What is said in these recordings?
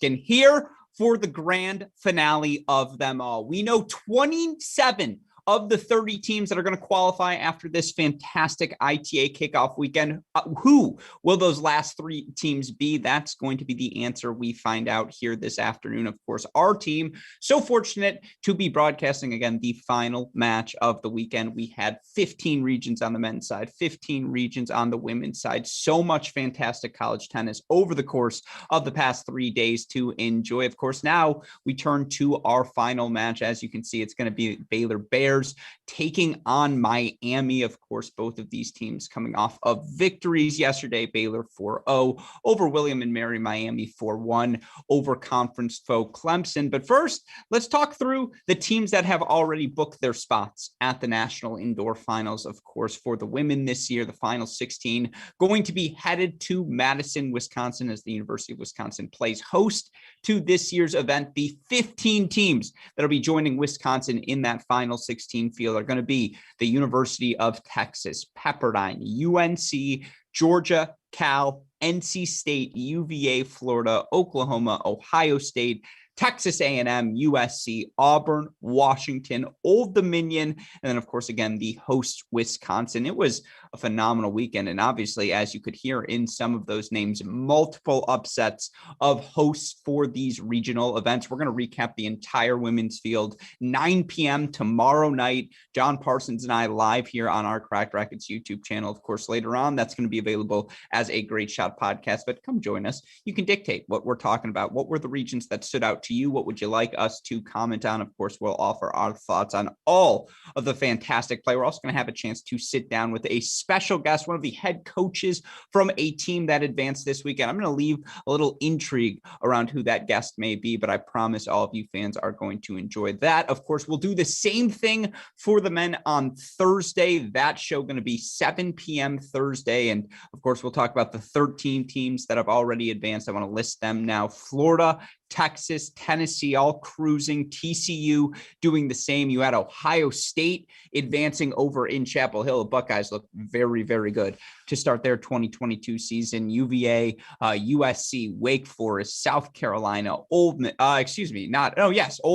And here for the grand finale of them all. We know 27 of the 30 teams that are going to qualify after this fantastic ITA kickoff weekend. Who will those last three teams be? That's going to be the answer we find out here this afternoon. Of course, our team, so fortunate to be broadcasting again the final match of the weekend. We had 15 regions on the men's side, 15 regions on the women's side. So much fantastic college tennis over the course of the past 3 days to enjoy. Of course, now we turn to our final match. As you can see, it's going to be Baylor Bears taking on Miami. Of course, both of these teams coming off of victories yesterday. Baylor 4-0 over William and Mary, Miami 4-1 over conference foe Clemson. But first, let's talk through the teams that have already booked their spots at the National Indoor Finals. Of course, for the women this year, the final 16 going to be headed to Madison, Wisconsin, as the University of Wisconsin plays host to this year's event. The 15 teams that will be joining Wisconsin in that final 16 field are going to be the University of Texas, Pepperdine, UNC, Georgia, Cal, NC State, UVA, Florida, Oklahoma, Ohio State, Texas A&M, USC, Auburn, Washington, Old Dominion, and then, of course, again, the host, Wisconsin. It was a phenomenal weekend, and obviously, as you could hear in some of those names, multiple upsets of hosts for these regional events. We're going to recap the entire women's field, 9 p.m. tomorrow night. John Parsons and I live here on our Cracked Racquets YouTube channel. Of course, later on, that's going to be available as a Great Shot podcast, but come join us. You can dictate what we're talking about. What were the regions that stood out to you? What would you like us to comment on? Of course, we'll offer our thoughts on all of the fantastic play. We're also going to have a chance to sit down with a special guest, one of the head coaches from a team that advanced this weekend. I'm going to leave a little intrigue around who that guest may be, but I promise all of you fans are going to enjoy that. Of course, we'll do the same thing for the men on Thursday. That show going to be 7 p.m. Thursday. And of course, we'll talk about the 13 teams that have already advanced. I want to list them now. Florida, Texas, Tennessee, all cruising. TCU doing the same. You had Ohio State advancing over in Chapel Hill. The Buckeyes look very, very good to start their 2022 season. UVA, USC, Wake Forest, South Carolina, Ole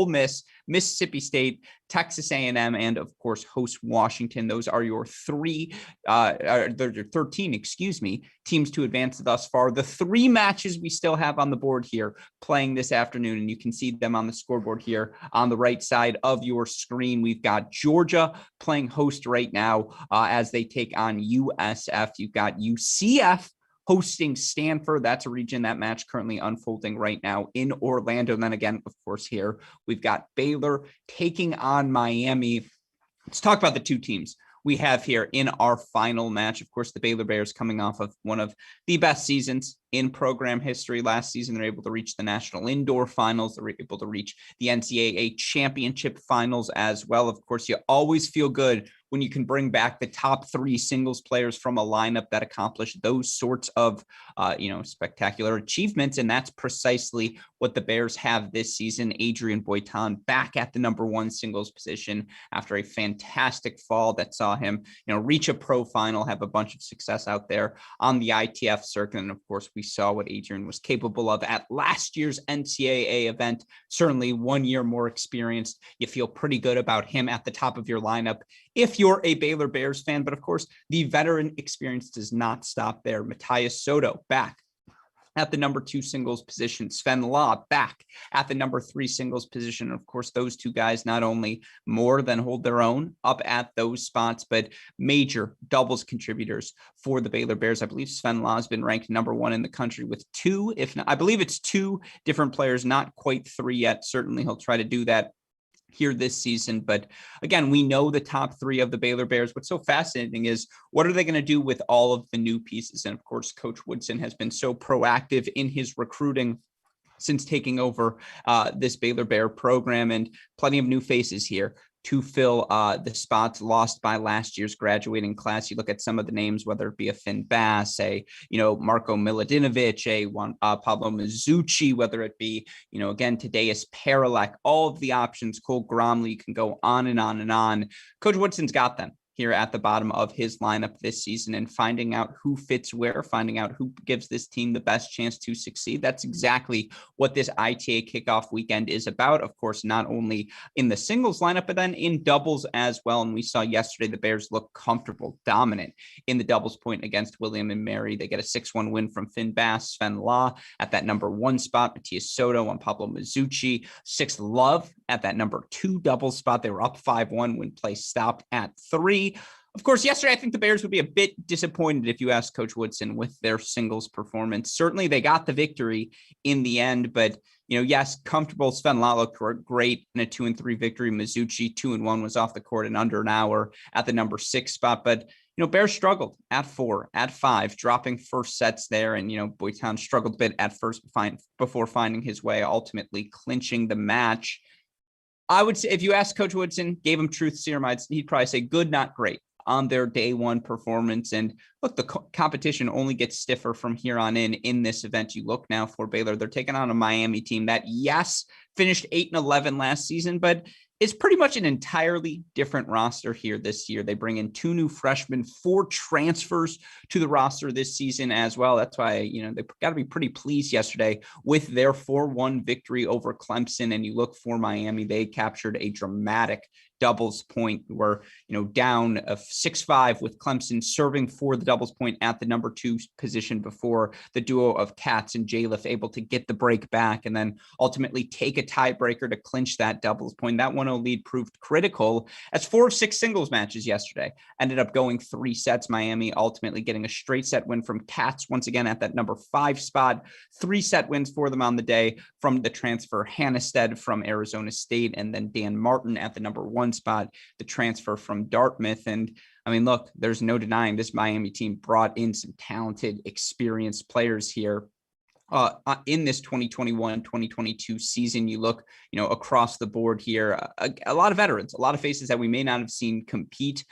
Miss, Mississippi State, Texas A&M, and of course, host Washington. Those are your 13, teams to advance thus far. The three matches we still have on the board here playing this afternoon, and you can see them on the scoreboard here on the right side of your screen. We've got Georgia playing host right now as they take on USF. You've got UCF hosting Stanford. That's a region, that match currently unfolding right now in Orlando. And then again, of course, here we've got Baylor taking on Miami. Let's talk about the two teams we have here in our final match. Of course, the Baylor Bears coming off of one of the best seasons in program history. Last season, they're able to reach the National Indoor Finals. They're able to reach the NCAA Championship Finals as well. Of course, you always feel good when you can bring back the top three singles players from a lineup that accomplished those sorts of, spectacular achievements. And that's precisely what the Bears have this season. Adrian Boitan back at the number one singles position after a fantastic fall that saw him, reach a pro final, have a bunch of success out there on the ITF circuit. And of course, we saw what Adrian was capable of at last year's NCAA event. Certainly 1 year more experienced. You feel pretty good about him at the top of your lineup if you're a Baylor Bears fan. But of course, the veteran experience does not stop there. Matthias Soto back at the number two singles position. Sven Law back at the number three singles position. Of course, those two guys not only more than hold their own up at those spots, but major doubles contributors for the Baylor Bears. I believe Sven Law has been ranked number one in the country with two, if not, I believe it's two different players, not quite three yet. Certainly he'll try to do that here this season. But again, we know the top three of the Baylor Bears. What's so fascinating is what are they going to do with all of the new pieces? And of course, Coach Woodson has been so proactive in his recruiting since taking over this Baylor Bear program, and plenty of new faces here to fill the spots lost by last year's graduating class. You look at some of the names, whether it be a Finn Bass, Marko Milutinovic, Pablo Mazzucci, whether it be, again, Tadeusz Paralek, all of the options, Cole Gromley, you can go on and on and on. Coach Woodson's got them. here at the bottom of his lineup this season and finding out who fits where, finding out who gives this team the best chance to succeed. That's exactly what this ITA kickoff weekend is about. Of course, not only in the singles lineup, but then in doubles as well. And we saw yesterday the Bears look comfortable, dominant in the doubles point against William and Mary. They get a 6-1 win from Finn Bass, Sven Law at that number 1 spot, Matias Soto on Pablo Mazzucci, 6th Love at that number 2 double spot. They were up 5-1 when play stopped at 3. Of course, yesterday, I think the Bears would be a bit disappointed if you asked Coach Woodson with their singles performance. Certainly, they got the victory in the end, but, yes, comfortable. Sven Law looked great in a 2-3 victory. Mazzucci, 2-1, was off the court in under an hour at the number 6 spot. But, Bears struggled at 4, at 5, dropping first sets there. And, Boytown struggled a bit at first before finding his way, ultimately clinching the match. I would say if you ask Coach Woodson, gave him truth serum, he'd probably say good, not great on their day one performance. And look, the competition only gets stiffer from here on in this event. You look now for Baylor, they're taking on a Miami team that, yes, finished 8-11 last season, but it's pretty much an entirely different roster here this year. They bring in 2 new freshmen, 4 transfers to the roster this season as well. That's why, they got to be pretty pleased yesterday with their 4-1 victory over Clemson. And you look for Miami, they captured a dramatic doubles point. Were down 6-5 with Clemson serving for the doubles point at the number 2 position before the duo of Katz and Jaliff able to get the break back and then ultimately take a tiebreaker to clinch that doubles point. That 1-0 lead proved critical as 4 of 6 singles matches yesterday ended up going 3 sets. Miami ultimately getting a straight set win from Katz once again at that number 5 spot. 3 set wins for them on the day from the transfer Hannestead from Arizona State, and then Dan Martin at the number 1 spot, the transfer from Dartmouth. And look, there's no denying this Miami team brought in some talented, experienced players here. In this 2021-2022 season. You look, across the board here, a lot of veterans, a lot of faces that we may not have seen compete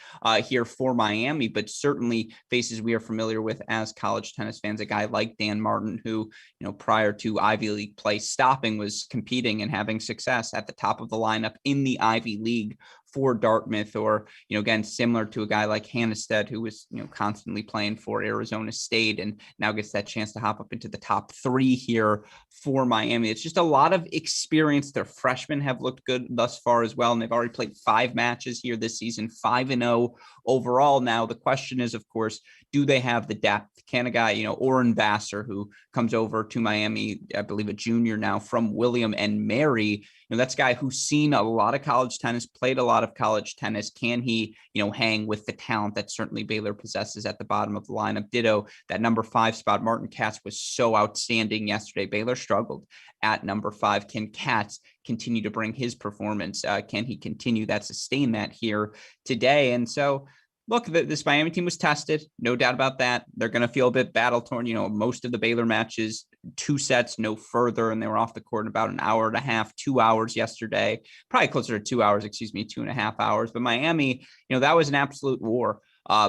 here for Miami, but certainly faces we are familiar with as college tennis fans. A guy like Dan Martin, who, prior to Ivy League play stopping, was competing and having success at the top of the lineup in the Ivy League for Dartmouth, or, again, similar to a guy like Hannestead, who was, constantly playing for Arizona State and now gets that chance to hop up into the top 3 here for Miami. It's just a lot of experience. Their freshmen have looked good thus far as well, and they've already played 5 matches here this season, 5-0 overall. Now, the question is, of course, do they have the depth? Can a guy, Oren Vassar, who comes over to Miami, I believe a junior now from William and Mary, that's a guy who's seen a lot of college tennis, played a lot of college tennis. Can he, hang with the talent that certainly Baylor possesses at the bottom of the lineup? Ditto, that number 5 spot, Martin Katz, was so outstanding yesterday. Baylor struggled at number 5. Can Katz continue to bring his performance? Can he continue that, sustain that here today? And so, look, this Miami team was tested, no doubt about that. They're going to feel a bit battle torn. Most of the Baylor matches, 2 sets, no further, and they were off the court in about an hour and a half, 2 hours yesterday, probably closer to 2 hours, 2.5 hours. But Miami, that was an absolute war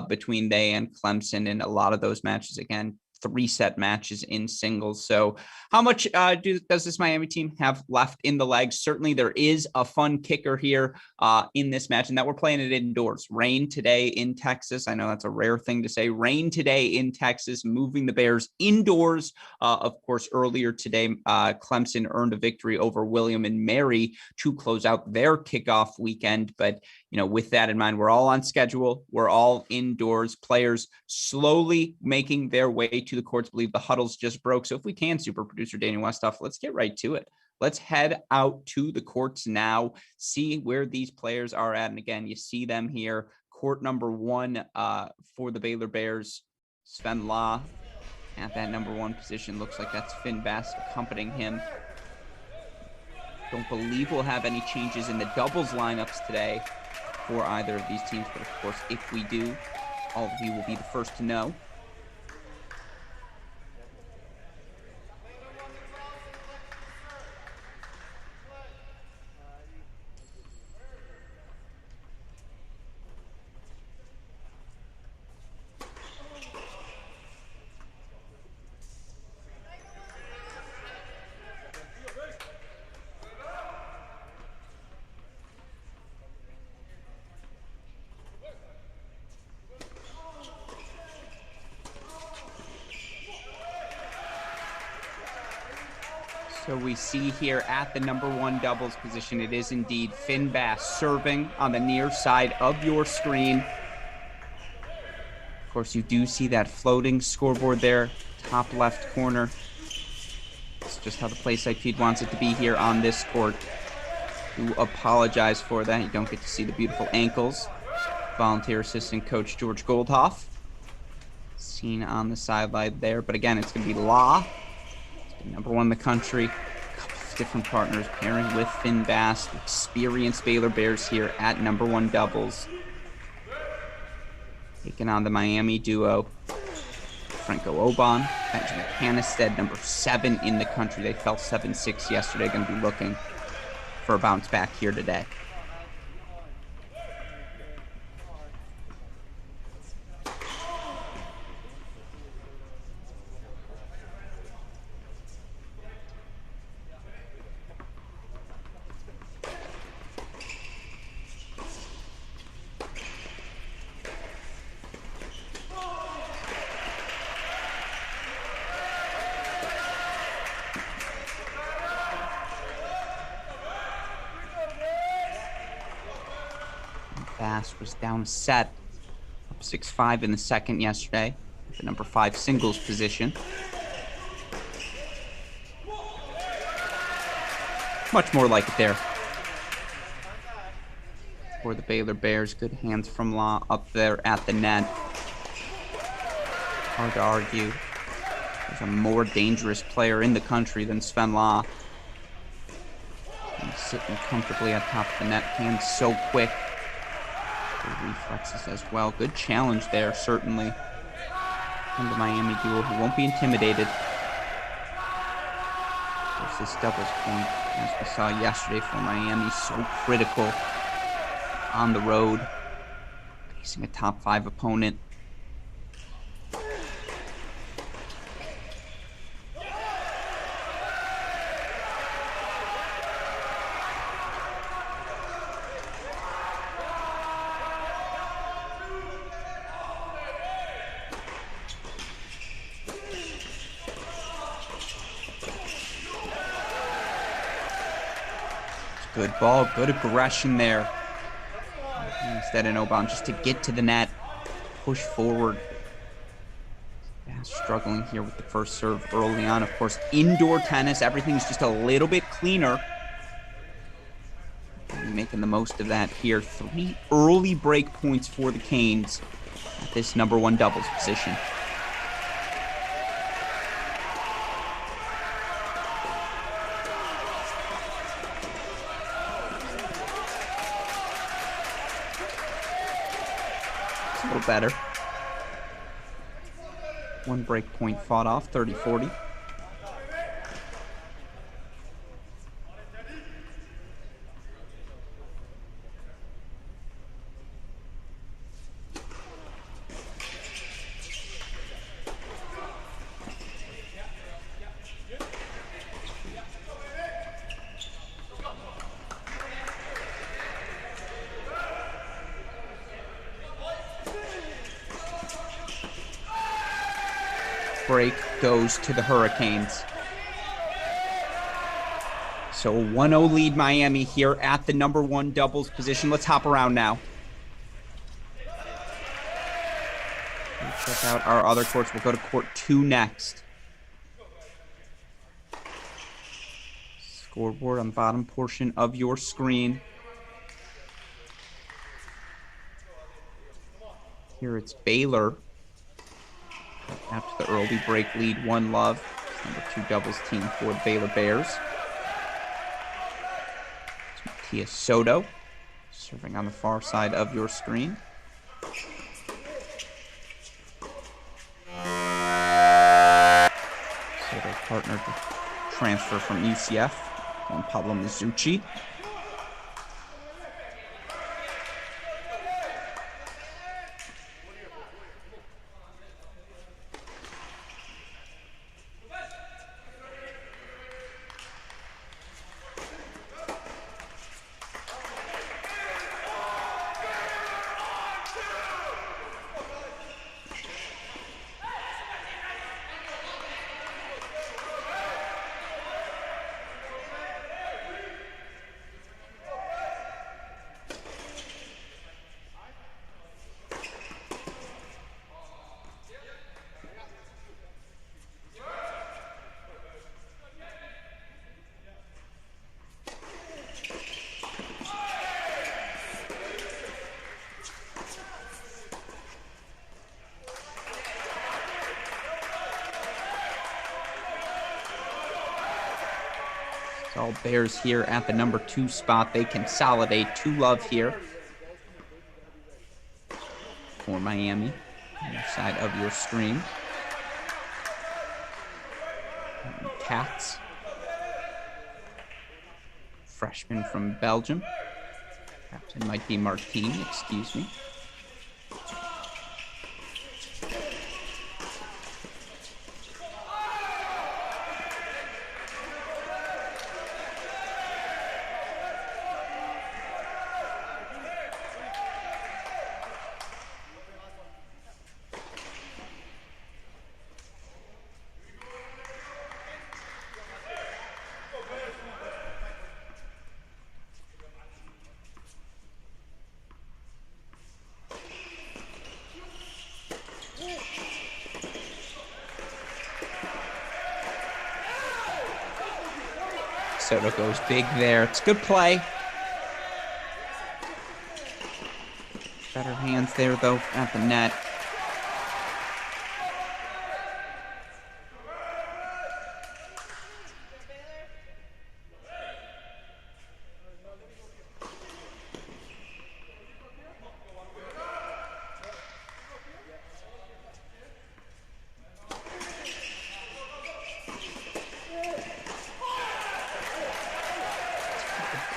between they and Clemson, and a lot of those matches, again, 3-set matches in singles. So how much does this Miami team have left in the legs? Certainly there is a fun kicker here in this match, and that we're playing it indoors. Rain today in Texas. I know that's a rare thing to say. Rain today in Texas, moving the Bears indoors. Of course, earlier today, Clemson earned a victory over William and Mary to close out their kickoff weekend. But, with that in mind, we're all on schedule. We're all indoors. Players slowly making their way to the courts. I believe the huddles just broke. So if we can, super producer Daniel Westhoff, let's get right to it. Let's head out to the courts now, see where these players are at. And again, you see them here. Court number 1 for the Baylor Bears, Sven Law at that number 1 position. Looks like that's Finn Bass accompanying him. Don't believe we'll have any changes in the doubles lineups today for either of these teams. But of course, if we do, all of you will be the first to know. So we see here at the #1 doubles position, it is indeed Finn Bass serving on the near side of your screen. Of course, you do see that floating scoreboard there, top left corner. It's just how the play site feed wants it to be here on this court. Do apologize for that. You don't get to see the beautiful ankles. Volunteer assistant coach George Goldhoff seen on the sideline there. But again, it's going to be La, #1 in the country. A couple of different partners pairing with Finn Bass, experienced Baylor Bears here at #1 doubles. Taking on the Miami duo, Franco Oban, Benjamin Canistad, #7 in the country. They fell 7-6 yesterday. Going to be looking for a bounce back here today. Bass was down a set, up 6-5 in the second yesterday, at the #5 singles position. Much more like it there for the Baylor Bears. Good hands from Law up there at the net. Hard to argue. There's a more dangerous player in the country than Sven Law. He's sitting comfortably at top of the net, hands so quick. Good reflexes as well. Good challenge there, certainly. From the Miami duo, who won't be intimidated. Of course, this doubles point, as we saw yesterday for Miami, so critical on the road, facing a top 5 opponent. Good ball, good aggression there. Instead of Oban just to get to the net, push forward. Bass struggling here with the first serve early on. Of course, indoor tennis, everything's just a little bit cleaner. Making the most of that here. 3 early break points for the Canes at this #1 doubles position. A little better. 1 break point fought off, 30-40. Break goes to the Hurricanes. So a 1-0 lead Miami here at the #1 doubles position. Let's hop around now. We'll check out our other courts. We'll go to court 2 next. Scoreboard on the bottom portion of your screen. Here it's Baylor. After the early break lead, 1-love. #2 doubles team for the Baylor Bears. It's Matthias Soto serving on the far side of your screen. Soto partnered with transfer from UCF, Juan Pablo Mizuchi. It's all Bears here at the number 2 spot. They consolidate 2-love here for Miami on your side of your stream. Cats. Freshman from Belgium. Captain might be Martine, excuse me. Soto goes big there. It's good play. Better hands there, though, at the net.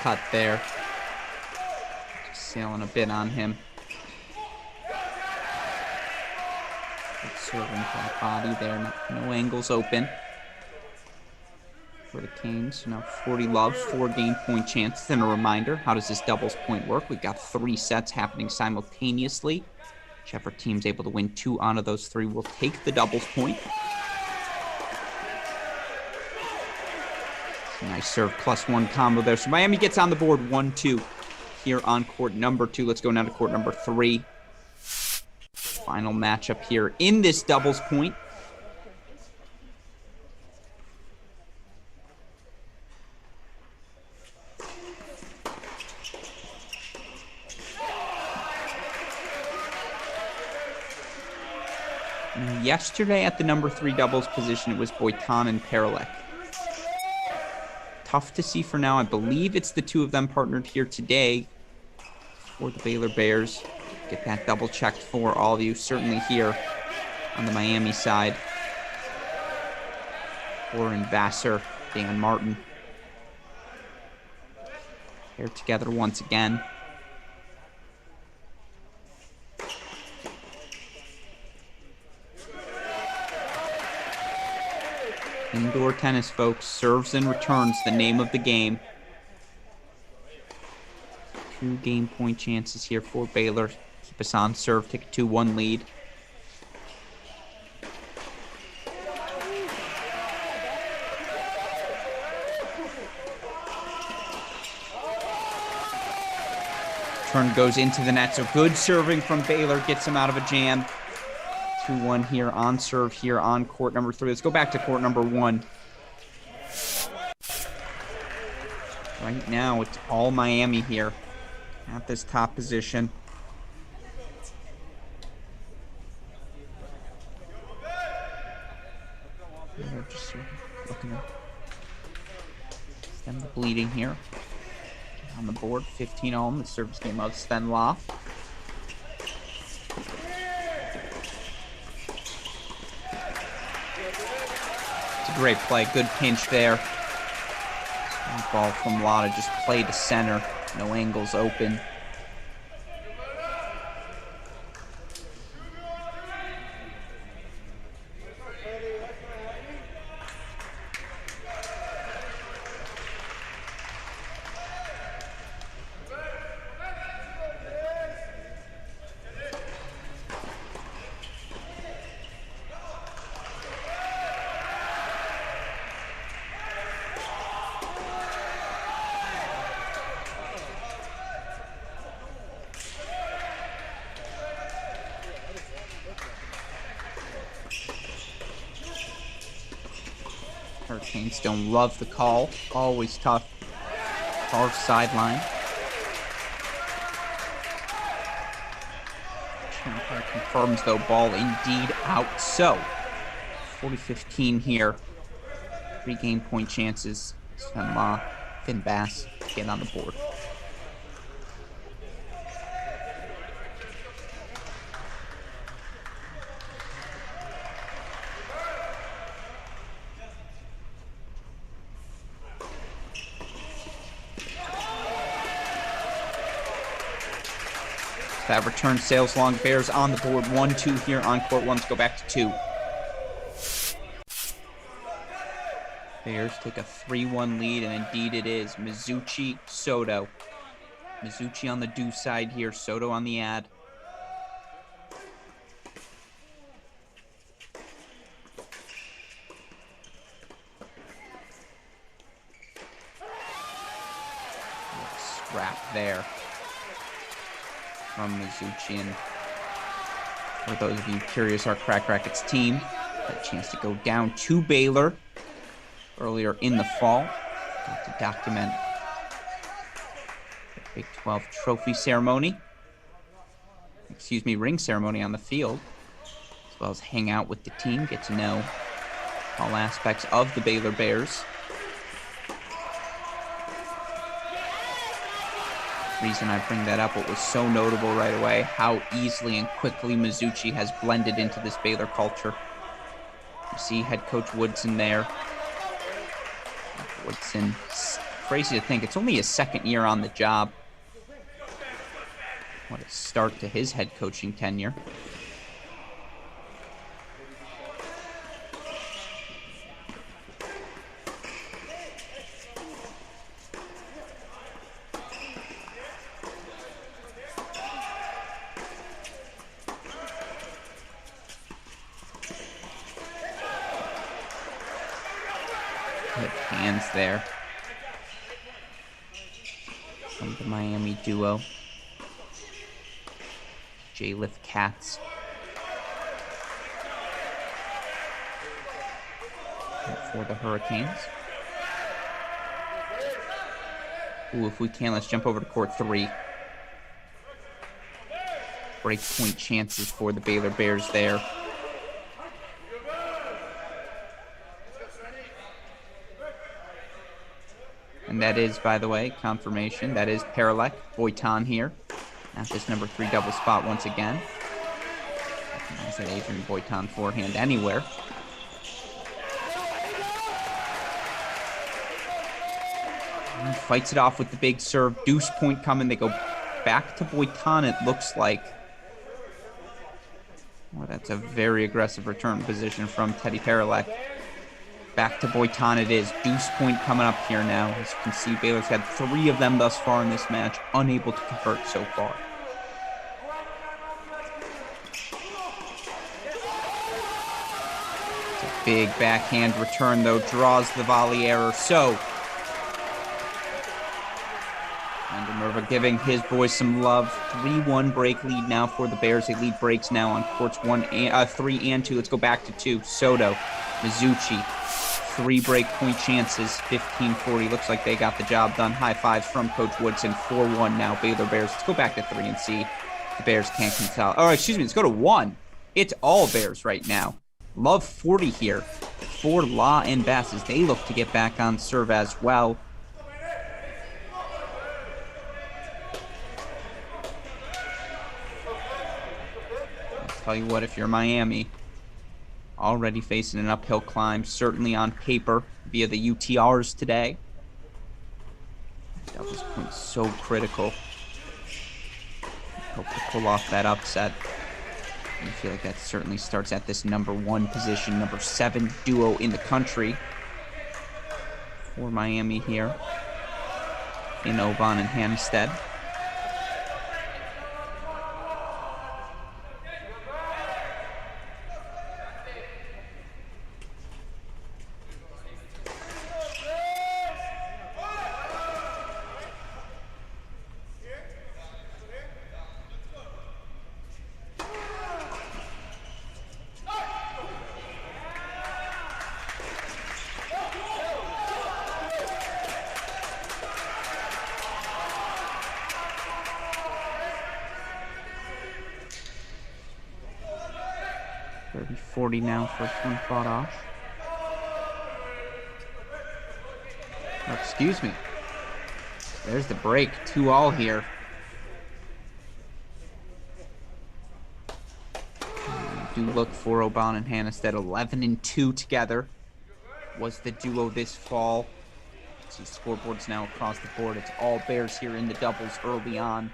Cut there. Just sailing a bit on him. Good serving for the body there. No angles open for the Kings. So now 40-love, 4 game point chances. And a reminder, how does this doubles point work? We've got 3 sets happening simultaneously. Whichever team's able to win 2 out of those 3 will take the doubles point. Nice serve +1 combo there. So Miami gets on the board 1-2 here on court number 2. Let's go now to court number 3. Final matchup here in this doubles point. Yesterday at the number 3 doubles position, it was Boitan and Paralek. Tough to see for now. I believe it's the 2 of them partnered here today for the Baylor Bears. Get that double checked for all of you. Certainly here on the Miami side. Warren Vassar, Dan Martin. Here together once again. Indoor tennis, folks. Serves and returns, the name of the game. 2 game point chances here for Baylor. Keep us on serve, take a 2-1 lead. Turn goes into the net, so good serving from Baylor. Gets him out of a jam. 2-1 here on serve here on court number 3. Let's go back to court number 1. Right now, it's all Miami here at this top position. They're just looking to stem the bleeding here. On the board, 15-0, the service game of Sven Loff. Great play, good pinch there. Ball from Lotta, just play to center. No angles open. Hurricanes don't love the call. Always tough. Far sideline. Umpire confirms, though, ball indeed out. So, 40-15 here. 3 game point chances Some Finn Bass get on the board. That return Sales Long Bears on the board. 1-2 here on court one. Let's go back to 2. Bears take a 3-1 lead, and indeed it is. Mizuchi, Soto. Mizuchi on the do side here. Soto on the ad. Scrap there from Mizuchi. And for those of you curious, our Cracked Racquets team had a chance to go down to Baylor earlier in the fall. Got to document the Big 12 trophy ceremony. Ring ceremony on the field, as well as hang out with the team, get to know all aspects of the Baylor Bears. Reason I bring that up, what was so notable right away, how easily and quickly Mizuchi has blended into this Baylor culture. You see head coach Woodson there. Woodson, crazy to think, it's only his second year on the job. What a start to his head coaching tenure. Good hands there from the Miami duo. J-Lift Cats. And for the Hurricanes. Ooh, if we can, let's jump over to court 3. Break point chances for the Baylor Bears there. And that is, by the way, confirmation. That is Paralek, Boitan here. At this number 3 double spot once again. Recognize that Adrian Boitan forehand anywhere. And he fights it off with the big serve. Deuce point coming. They go back to Boitan, it looks like. Well, that's a very aggressive return position from Teddy Paralek. Back to Boitan it is. Deuce point coming up here now. As you can see, Baylor's had 3 of them thus far in this match, unable to convert so far. It's a big backhand return, though. Draws the volley error. So, and Minerva giving his boys some love. 3-1 break lead now for the Bears. They lead breaks now on courts 3 and 2. Let's go back to 2. Soto, Mizuchi. 3 break point chances, 15-40. Looks like they got the job done. High fives from Coach Woodson. 4-1 now, Baylor Bears. Let's go back to 3 and see. The Bears can't consolidate. Oh, excuse me. Let's go to 1. It's all Bears right now. Love 40 here for Law and Bass as they look to get back on serve as well. I'll tell you what, if you're Miami, already facing an uphill climb, certainly on paper, via the UTRs today. Doubles point so critical. Hope to pull off that upset. I feel like that certainly starts at this number 1 position, number 7 duo in the country for Miami here in Oban and Hampstead. .30-40 now, first one fought off. Oh, excuse me. There's the break. 2-all here. We do look for Oban and Hannestead. 11-2 together was the duo this fall. See scoreboards now across the board. It's all Bears here in the doubles early on.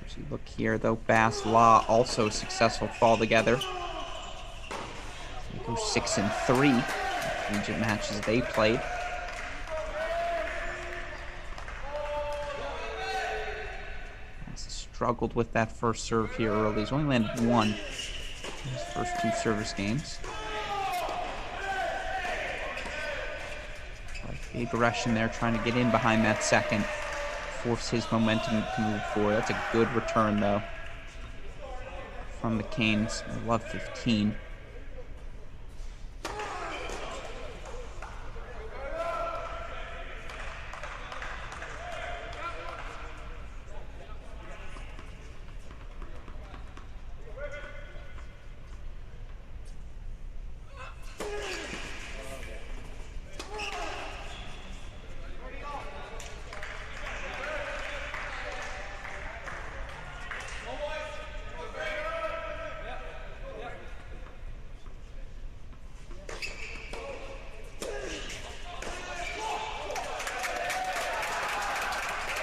As you look here, though, Bass Law also successful fall together. They go 6-3. Collegiate matches they played. Struggled with that first serve here early. He's only landed one in his first 2 service games. Big aggression there, trying to get in behind that second. Force his momentum to move forward. That's a good return, though, from the Canes. I love 15.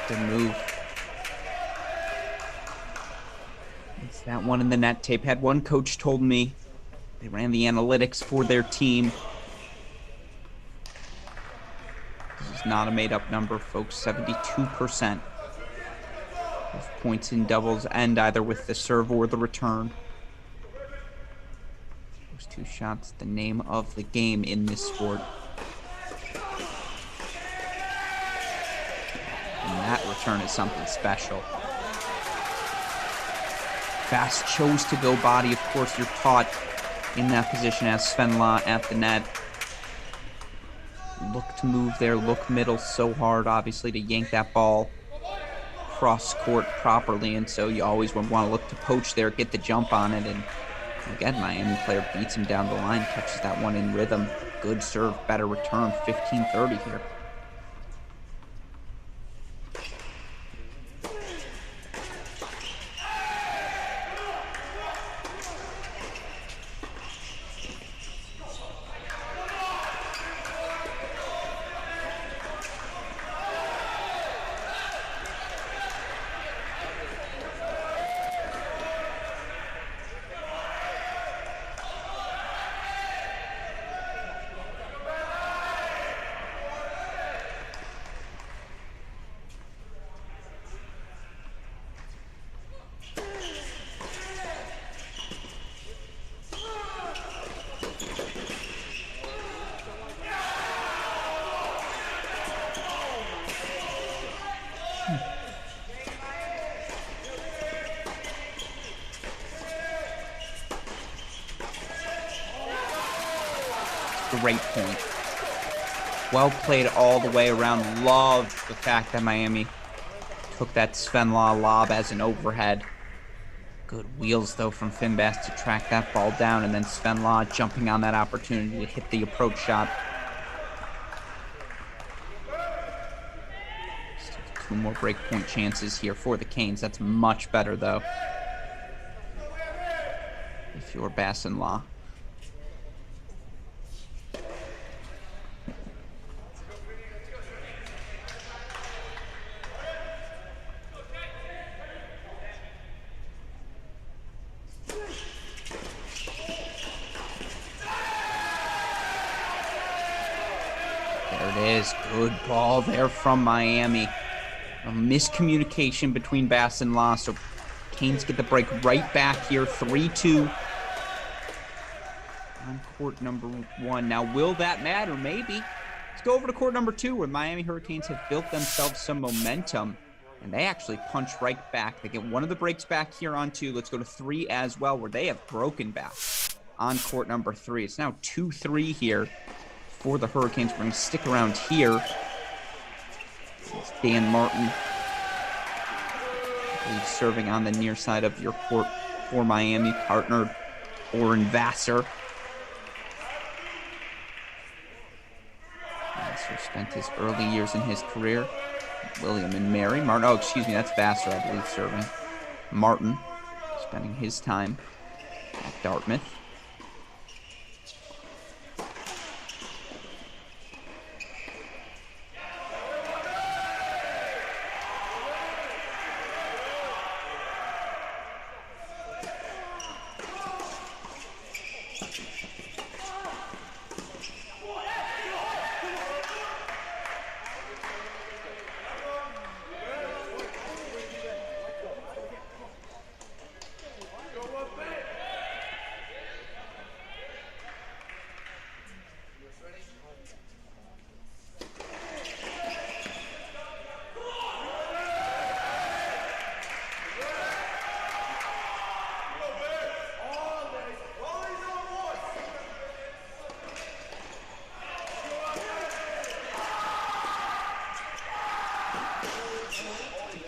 Good move. It's that one in the net tape. Had one coach told me they ran the analytics for their team. This is not a made-up number, folks. 72% of points in doubles end either with the serve or the return. Those 2 shots, the name of the game in this sport. And that return is something special. Bass chose to go body. Of course, you're taught in that position as Sven Law at the net. Look to move there, look middle so hard, obviously, to yank that ball cross court properly. And so you always want to look to poach there, get the jump on it. And again, Miami player beats him down the line, catches that one in rhythm. Good serve, better return, 15-30 here. Great point. Well played all the way around. Love the fact that Miami took that Sven Law lob as an overhead. Good wheels, though, from Finn Bass to track that ball down, and then Sven Law jumping on that opportunity to hit the approach shot. Still 2 more breakpoint chances here for the Canes. That's much better, though, if you're Bass and Law. Good ball there from Miami. A miscommunication between Bass and Law, so Canes get the break right back here, 3-2 on court number 1. Now, will that matter? Maybe. Let's go over to court number 2, where Miami Hurricanes have built themselves some momentum, and they actually punch right back. They get one of the breaks back here on 2. Let's go to 3 as well, where they have broken back on court number 3. It's now 2-3 here for the Hurricanes. We're going to stick around here. It's Dan Martin, I believe, serving on the near side of your court for Miami, partnered Oren Vassar. Vassar spent his early years in his career. William and Mary. Martin, oh, excuse me, that's Vassar, I believe, serving. Martin spending his time at Dartmouth.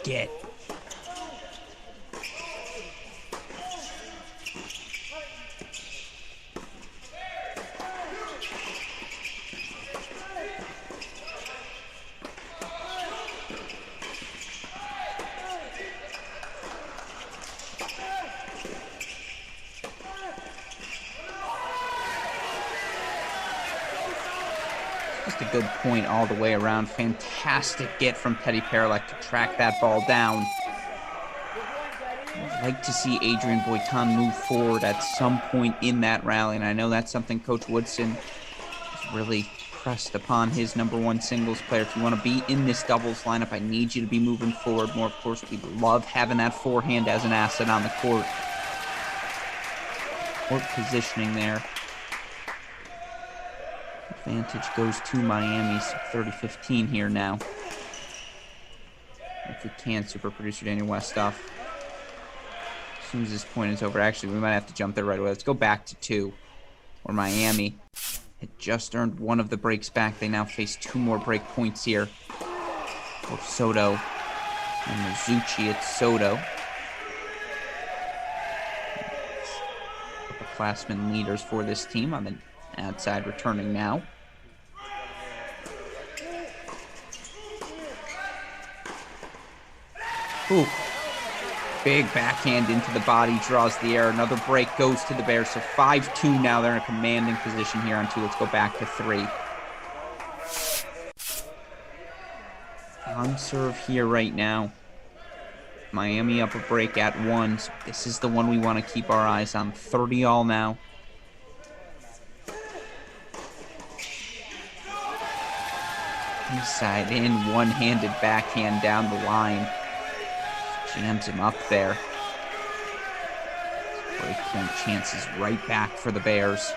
Get. Just a good point all the way around. Fantastic get from Teddy Paralek to track that ball down. I'd like to see Adrian Boitan move forward at some point in that rally, and I know that's something Coach Woodson has really pressed upon his #1 singles player. If you want to be in this doubles lineup, I need you to be moving forward more. Of course, we love having that forehand as an asset on the court. Court positioning there. Advantage goes to Miami's 30-15 here now. If we can, super producer Daniel Westoff. As soon as this point is over, actually, we might have to jump there right away. Let's go back to 2, where Miami had just earned one of the breaks back. They now face 2 more break points here. For Soto and Mizuchi. It's Soto. Upperclassmen leaders for this team on the outside, returning now. Ooh. Big backhand into the body, draws the air. Another break goes to the Bears. So 5-2 now. They're in a commanding position here on 2. Let's go back to 3. On serve here right now. Miami up a break at 1. So this is the one we want to keep our eyes on. 30 all now. Inside in, one-handed backhand down the line. Jams him up there. Break point chances right back for the Bears.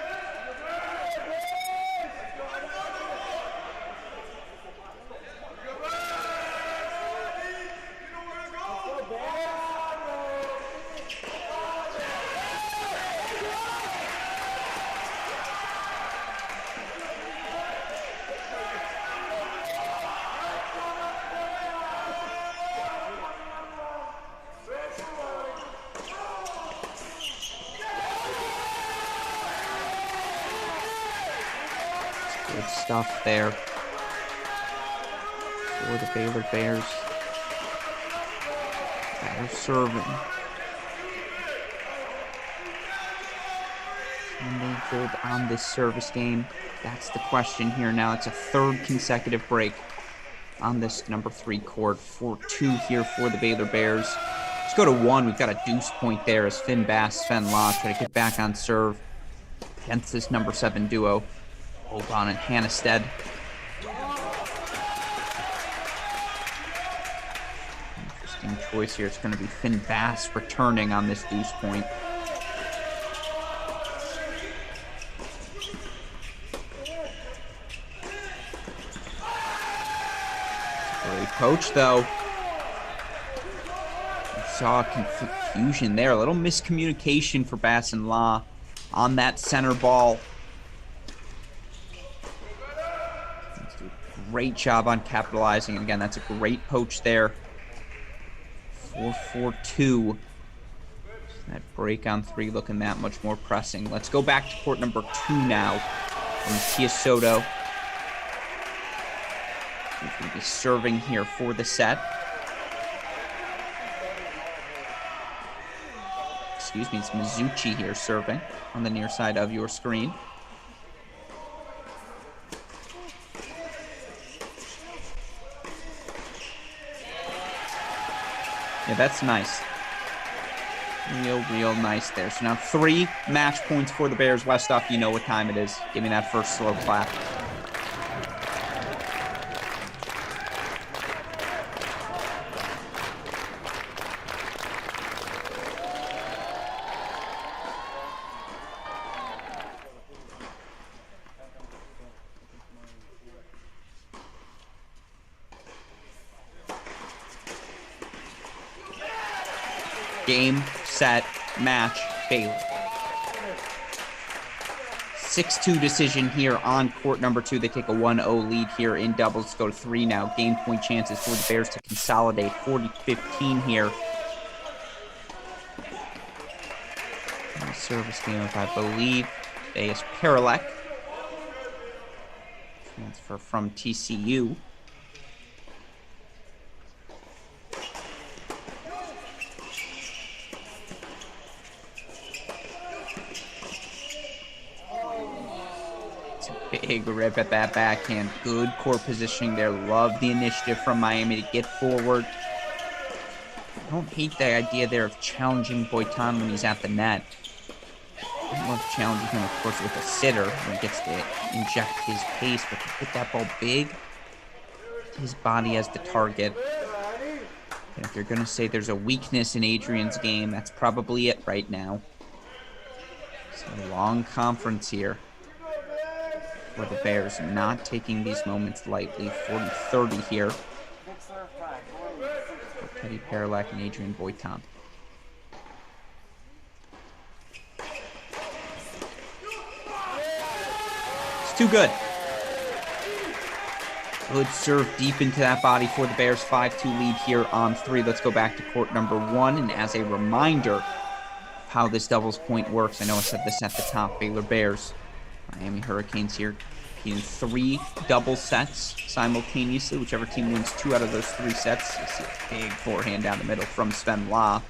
Good stuff there for the Baylor Bears. Better serving. Can they hold on this service game? That's the question here now. It's a 3rd consecutive break on this #3 court. 4-2 here for the Baylor Bears. Let's go to 1. We've got a deuce point there as Finn Bass, Sven Law try to get back on serve against this #7 duo. Obon and Hannestead. Interesting choice here. It's going to be Finn Bass returning on this deuce point. Great coach, though. We saw confusion there. A little miscommunication for Bass and Law on that center ball. Great job on capitalizing. And again, that's a great poach there. 4-4-2. That break on 3 looking that much more pressing. Let's go back to court #2 now. From Matthias Soto. He's going to be serving here for the set. Excuse me, it's Mizuchi here serving on the near side of your screen. Yeah, that's nice. Real nice there. So now 3 match points for the Bears. Westhoff, you know what time it is. Give me that first slow clap. Game, set, match, Baylor. 6-2 decision here on court number 2. They take a 1-0 lead here in doubles. Go to 3 now. Game point chances for the Bears to consolidate. 40-15 here. Service game of, I believe, Bayes Paralek. Transfer from TCU. Big rip at that backhand. Good court positioning there. Love the initiative from Miami to get forward. I don't hate the idea there of challenging Boitan when he's at the net. I don't love challenging him, of course, with a sitter when he gets to inject his pace, but to hit that ball big, his body as the target. And if you're going to say there's a weakness in Adrian's game, that's probably it right now. It's a long conference here for the Bears, not taking these moments lightly. 40-30 here for Teddy Paralek and Adrian Boitan. It's too good. Good serve deep into that body for the Bears. 5-2 lead here on 3. Let's go back to court number 1. And as a reminder of how this doubles point works, I know I said this at the top, Baylor Bears, Miami Hurricanes here in 3 double sets simultaneously. Whichever team wins 2 out of those 3 sets. You see a big forehand down the middle from Sven La.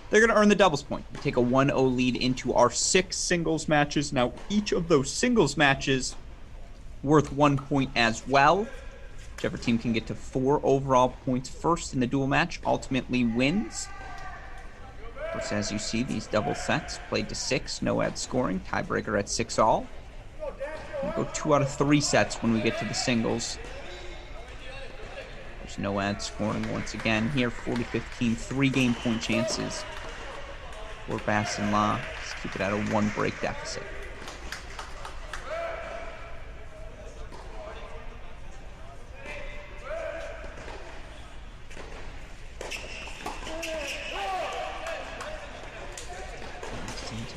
They're going to earn the doubles point. We take a 1-0 lead into our 6 singles matches. Now, each of those singles matches worth 1 point as well. Whichever team can get to 4 overall points first in the dual match ultimately wins. Of course, as you see, these double sets played to 6, no ad scoring, tiebreaker at 6 all. We'll go 2 out of 3 sets when we get to the singles. There's no ad scoring once again here. 40-15, 3 game point chances for Bass and La. Let's keep it at a 1 break deficit.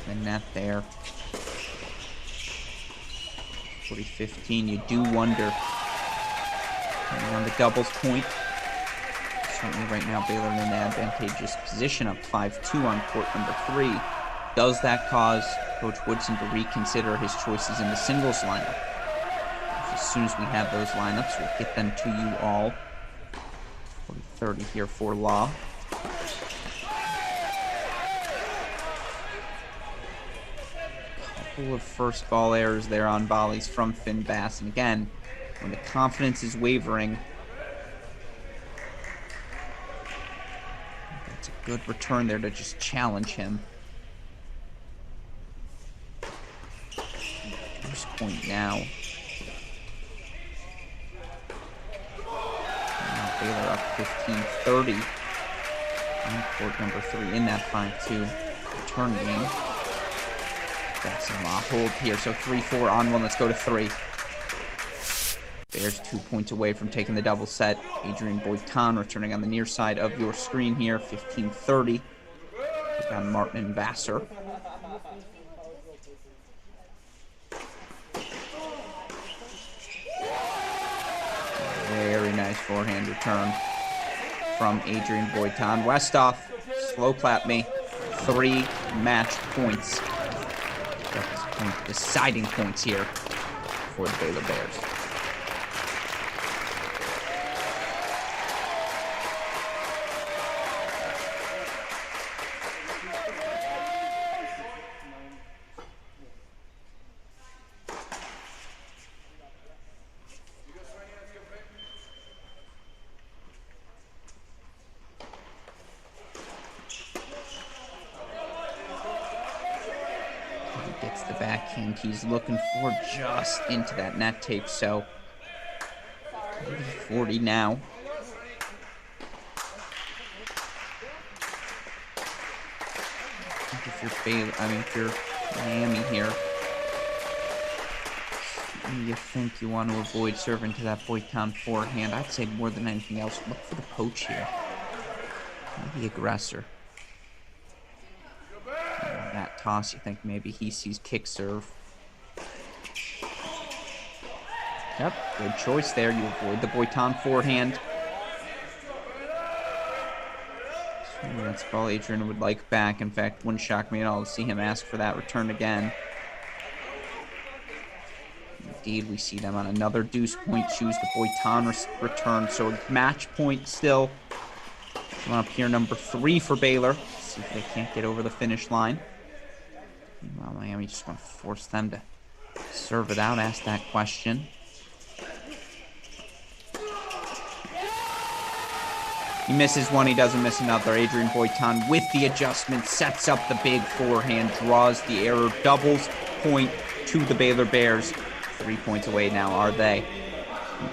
The net there. 40-15, you do wonder. And on the doubles point, certainly right now Baylor in an advantageous position, up 5-2 on court number 3. Does that cause Coach Woodson to reconsider his choices in the singles lineup? As soon as we have those lineups, we'll get them to you all. 40-30 here for Law. Couple of first ball errors there on volleys from Finn Bass, and again, when the confidence is wavering, that's a good return there to just challenge him. First point now. Now Baylor up 15-30 on court number 3 in that 5-2 return game. That's a lot hold here, so 3-4 on 1. Let's go to 3. Bears 2 points away from taking the double set. Adrian Boitan returning on the near side of your screen here. 15-30. Take on Martin and Vassar. Very nice forehand return from Adrian Boitan. Westhoff, slow clap me. 3 match points. Deciding points here for the Baylor Bears. And he's looking for just into that net tape. So 40 now. If you're Baylor, if you're Miami here, you think you want to avoid serving to that Boytown forehand. I'd say more than anything else, look for the poach here. The aggressor. That toss, you think maybe he sees kick serve. Yep, good choice there. You avoid the Boytown forehand. That's all Adrian would like back. In fact, wouldn't shock me at all to see him ask for that return again. Indeed, we see them on another deuce point, choose the Boytown return. So a match point still. Coming up here, number 3 for Baylor. See if they can't get over the finish line. Well, Miami just want to force them to serve it out, ask that question. He misses one, he doesn't miss another. Adrian Boytown with the adjustment, sets up the big forehand, draws the error, doubles point to the Baylor Bears. 3 points away now, are they?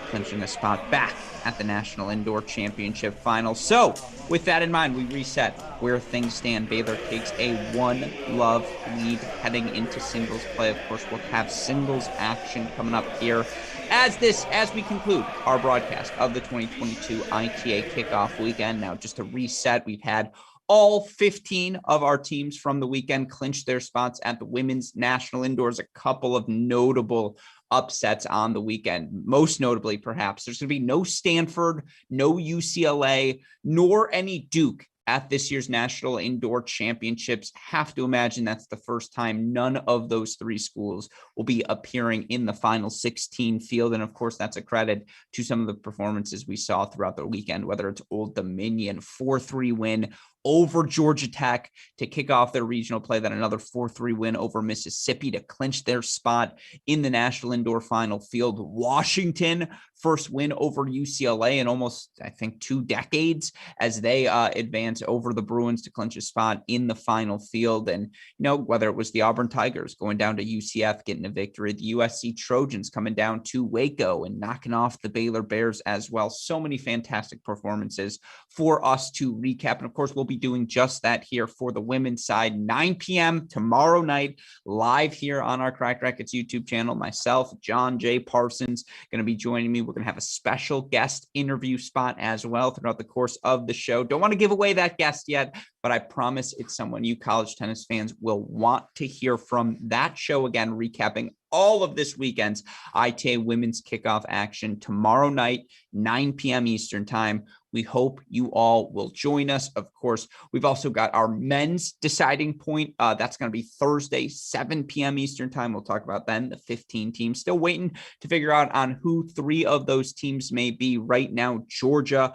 Clinching a spot back at the National Indoor Championship Final. So, with that in mind, we reset where things stand. Baylor takes a 1-love lead heading into singles play. Of course, we'll have singles action coming up here as we conclude our broadcast of the 2022 ITA Kickoff weekend. Now, just to reset, we've had all 15 of our teams from the weekend clinch their spots at the Women's National Indoors. A couple of notable upsets on the weekend. Most notably, perhaps, there's going to be no Stanford, no UCLA, nor any Duke at this year's National Indoor Championships. Have to imagine that's the first time none of those 3 schools will be appearing in the final 16 field. And of course, that's a credit to some of the performances we saw throughout the weekend, whether it's Old Dominion, 4-3 win over Georgia Tech to kick off their regional play, then another 4-3 win over Mississippi to clinch their spot in the National Indoor Final field. Washington, first win over UCLA in almost, I think, 2 decades as they advance over the Bruins to clinch a spot in the final field. And, whether it was the Auburn Tigers going down to UCF, getting a victory, the USC Trojans coming down to Waco and knocking off the Baylor Bears as well. So many fantastic performances for us to recap. And of course, we'll be doing just that here for the women's side, 9 p.m. tomorrow night, live here on our Cracked Racquets YouTube channel. Myself, John J. Parsons, going to be joining me. We're going to have a special guest interview spot as well throughout the course of the show. Don't want to give away that guest yet, but I promise it's someone you college tennis fans will want to hear from. That show, again, recapping all of this weekend's ITA Women's Kickoff action tomorrow night, 9 p.m. Eastern Time. We hope you all will join us. Of course, we've also got our men's deciding point. That's going to be Thursday, 7 p.m. Eastern Time. We'll talk about then the 15 teams. Still waiting to figure out on who 3 of those teams may be. Right now, Georgia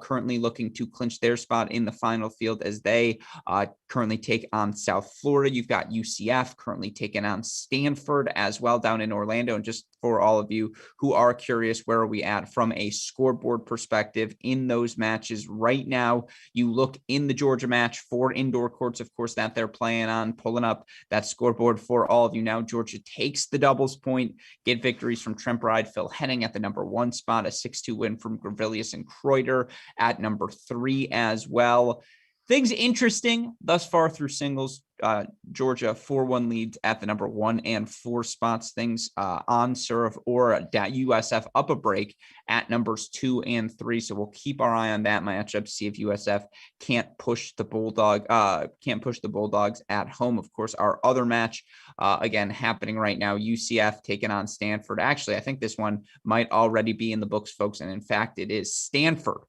currently looking to clinch their spot in the final field as they currently take on South Florida. You've got UCF currently taking on Stanford as well down in Orlando. And just for all of you who are curious, where are we at from a scoreboard perspective in those matches right now? You look in the Georgia match, 4 indoor courts, of course, that they're playing on, pulling up that scoreboard for all of you now. Georgia takes the doubles point, get victories from Trent Bride, Phil Henning at the number 1 spot, a 6-2 win from Gravilius and Kreuter at number 3 as well. Things interesting thus far through singles. Georgia 4-1 leads at the number 1 and 4 spots. Things on serve or USF up a break at numbers 2 and 3. So we'll keep our eye on that matchup. See if USF can't push the Bulldogs at home. Of course, our other match again happening right now. UCF taking on Stanford. Actually, I think this one might already be in the books, folks. And in fact, it is Stanford.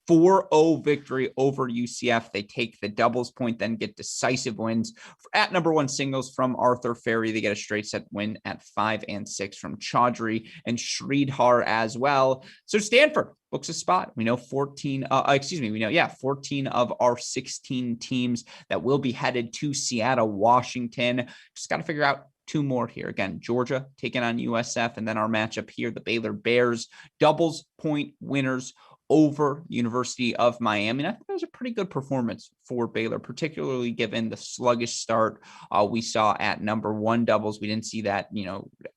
4-0 victory over UCF. They take the doubles point, then get decisive wins at number 1 singles from Arthur Ferry. They get a straight set win at 5 and 6 from Chaudhry and Sridhar as well. So Stanford books a spot. We know 14 of our 16 teams that will be headed to Seattle, Washington. Just got to figure out 2 more here. Again, Georgia taking on USF, and then our matchup here, the Baylor Bears, doubles point winners over University of Miami. And I think that was a pretty good performance for Baylor, particularly given the sluggish start we saw at number 1 doubles. We didn't see that,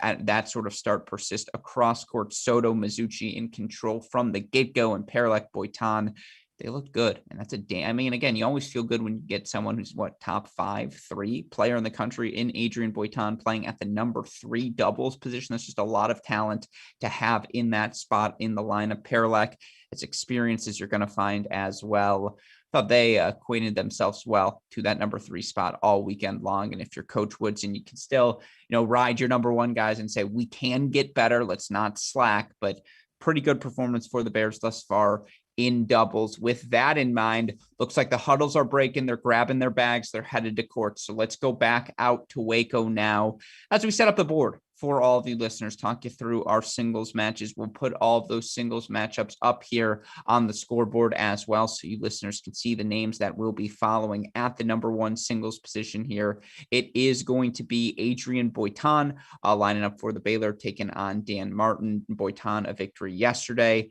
at that sort of start persist across court. Soto, Mizuchi in control from the get-go, and Paralek, Boitan, they looked good. And that's again, you always feel good when you get someone who's top 3 player in the country in Adrian Boitan playing at the number 3 doubles position. That's just a lot of talent to have in that spot in the lineup. Paralek, its experiences you're going to find as well. Thought they acquainted themselves well to that number 3 spot all weekend long. And if you're Coach Woodson, you can still, ride your number 1 guys and say, we can get better. Let's not slack. But pretty good performance for the Bears thus far in doubles. With that in mind, looks like the huddles are breaking. They're grabbing their bags. They're headed to court. So let's go back out to Waco now as we set up the board for all of you listeners, talk you through our singles matches. We'll put all of those singles matchups up here on the scoreboard as well, so you listeners can see the names that will be following at the number 1 singles position here. It is going to be Adrian Boitan lining up for the Baylor, taking on Dan Martin. Boitan, a victory yesterday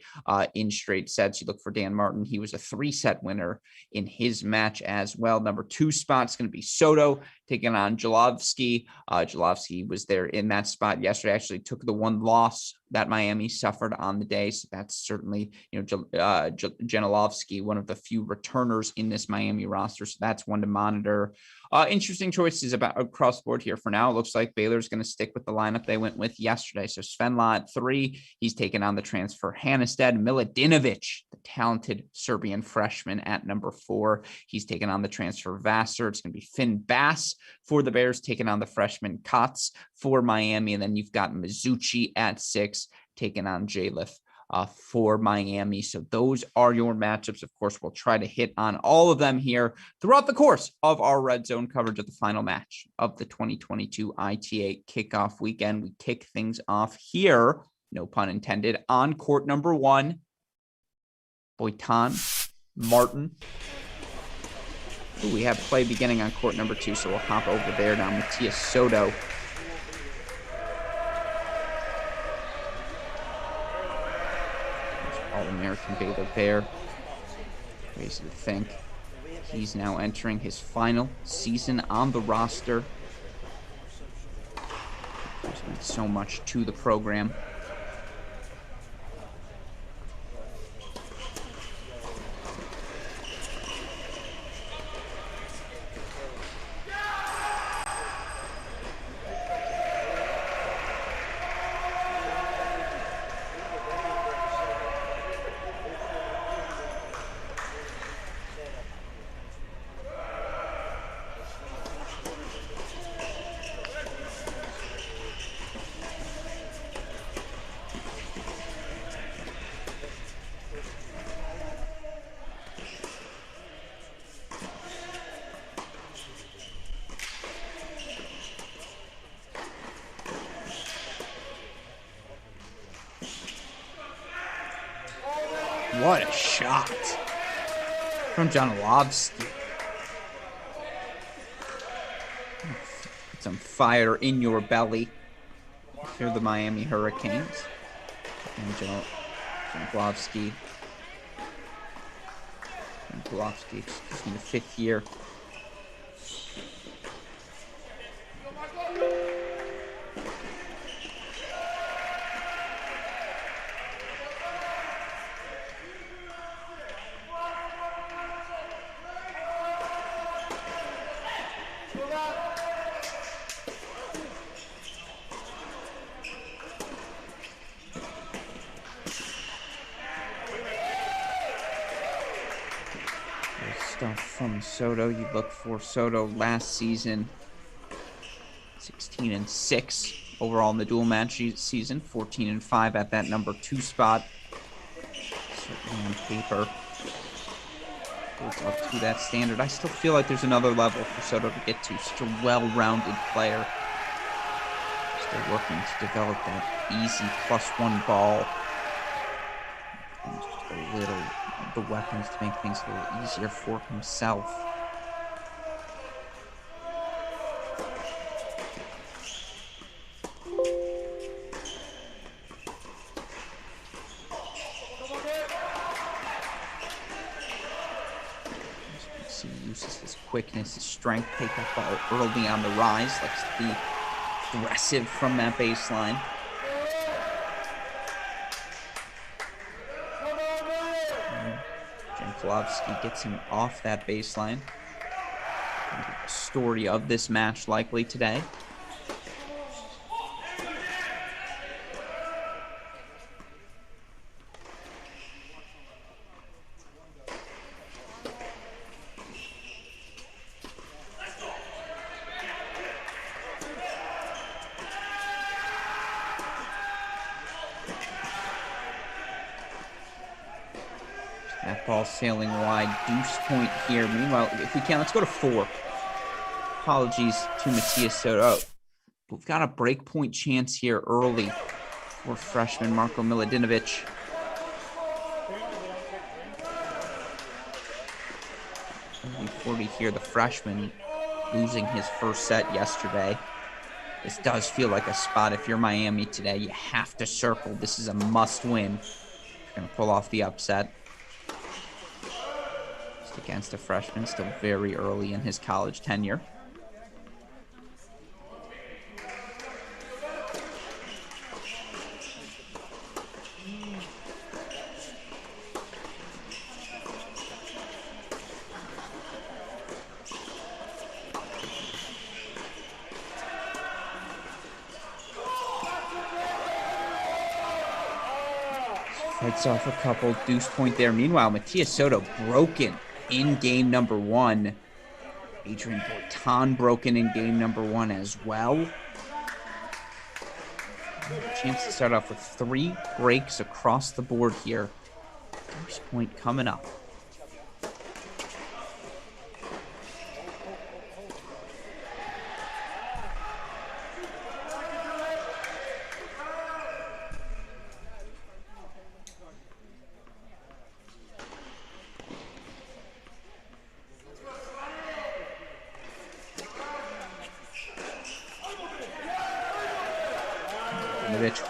in straight sets. You look for Dan Martin. He was a 3-set winner in his match as well. Number 2 spot is going to be Soto, taking on Jalovsky. Jalovsky was there in that spot yesterday, actually took the 1 loss that Miami suffered on the day. So that's certainly, Jalovsky, one of the few returners in this Miami roster. So that's one to monitor. Interesting choices about across the board here. For now, it looks like Baylor's going to stick with the lineup they went with yesterday. So Svenla at 3, he's taken on the transfer Hannestead. Miladinovic, the talented Serbian freshman, at number 4. He's taken on the transfer Vassar. It's going to be Finn Bass for the Bears, taking on the freshman Kotz for Miami. And then you've got Mizuchi at 6, taking on Jalith for Miami. So those are your matchups. Of course, we'll try to hit on all of them here throughout the course of our Red Zone coverage of the final match of the 2022 ITA Kickoff weekend. We kick things off here, no pun intended, on court number 1. Boitan, Martin. Ooh, we have play beginning on court number 2, so we'll hop over there now. Matias Soto. All-American Baylor Bear. Crazy to think he's now entering his final season on the roster. There's been so much to the program. What a shot from Janovsky. Some fire in your belly. Here are the Miami Hurricanes. And Janovsky. Excuse me, the 5th year. Stuff from Soto. You look for Soto last season, 16-6 overall in the dual match season, 14-5 at that number 2 spot. Certainly on paper, it's up to that standard. I still feel like there's another level for Soto to get to. Such a well-rounded player. Still working to develop that easy +1 ball. And just a little, the weapons to make things a little easier for himself. uses his quickness, his strength, take that ball early on the rise, likes to be aggressive from that baseline. Jankulovsky gets him off that baseline. The story of this match likely today. That ball sailing wide, deuce point here. Meanwhile, if we can, let's go to 4. Apologies to Matthias Soto. Oh, we've got a break point chance here early for freshman Marko Miladinovic. Only 40 here, the freshman losing his first set yesterday. This does feel like a spot. If you're Miami today, you have to circle. This is a must win. You're going to pull off the upset. Just against a freshman, still very early in his college tenure. Fights off a couple, deuce point there. Meanwhile, Matthias Soto broken in game number 1. Adrian Borton broken in game number 1 as well. Chance to start off with 3 breaks across the board here. Deuce point coming up.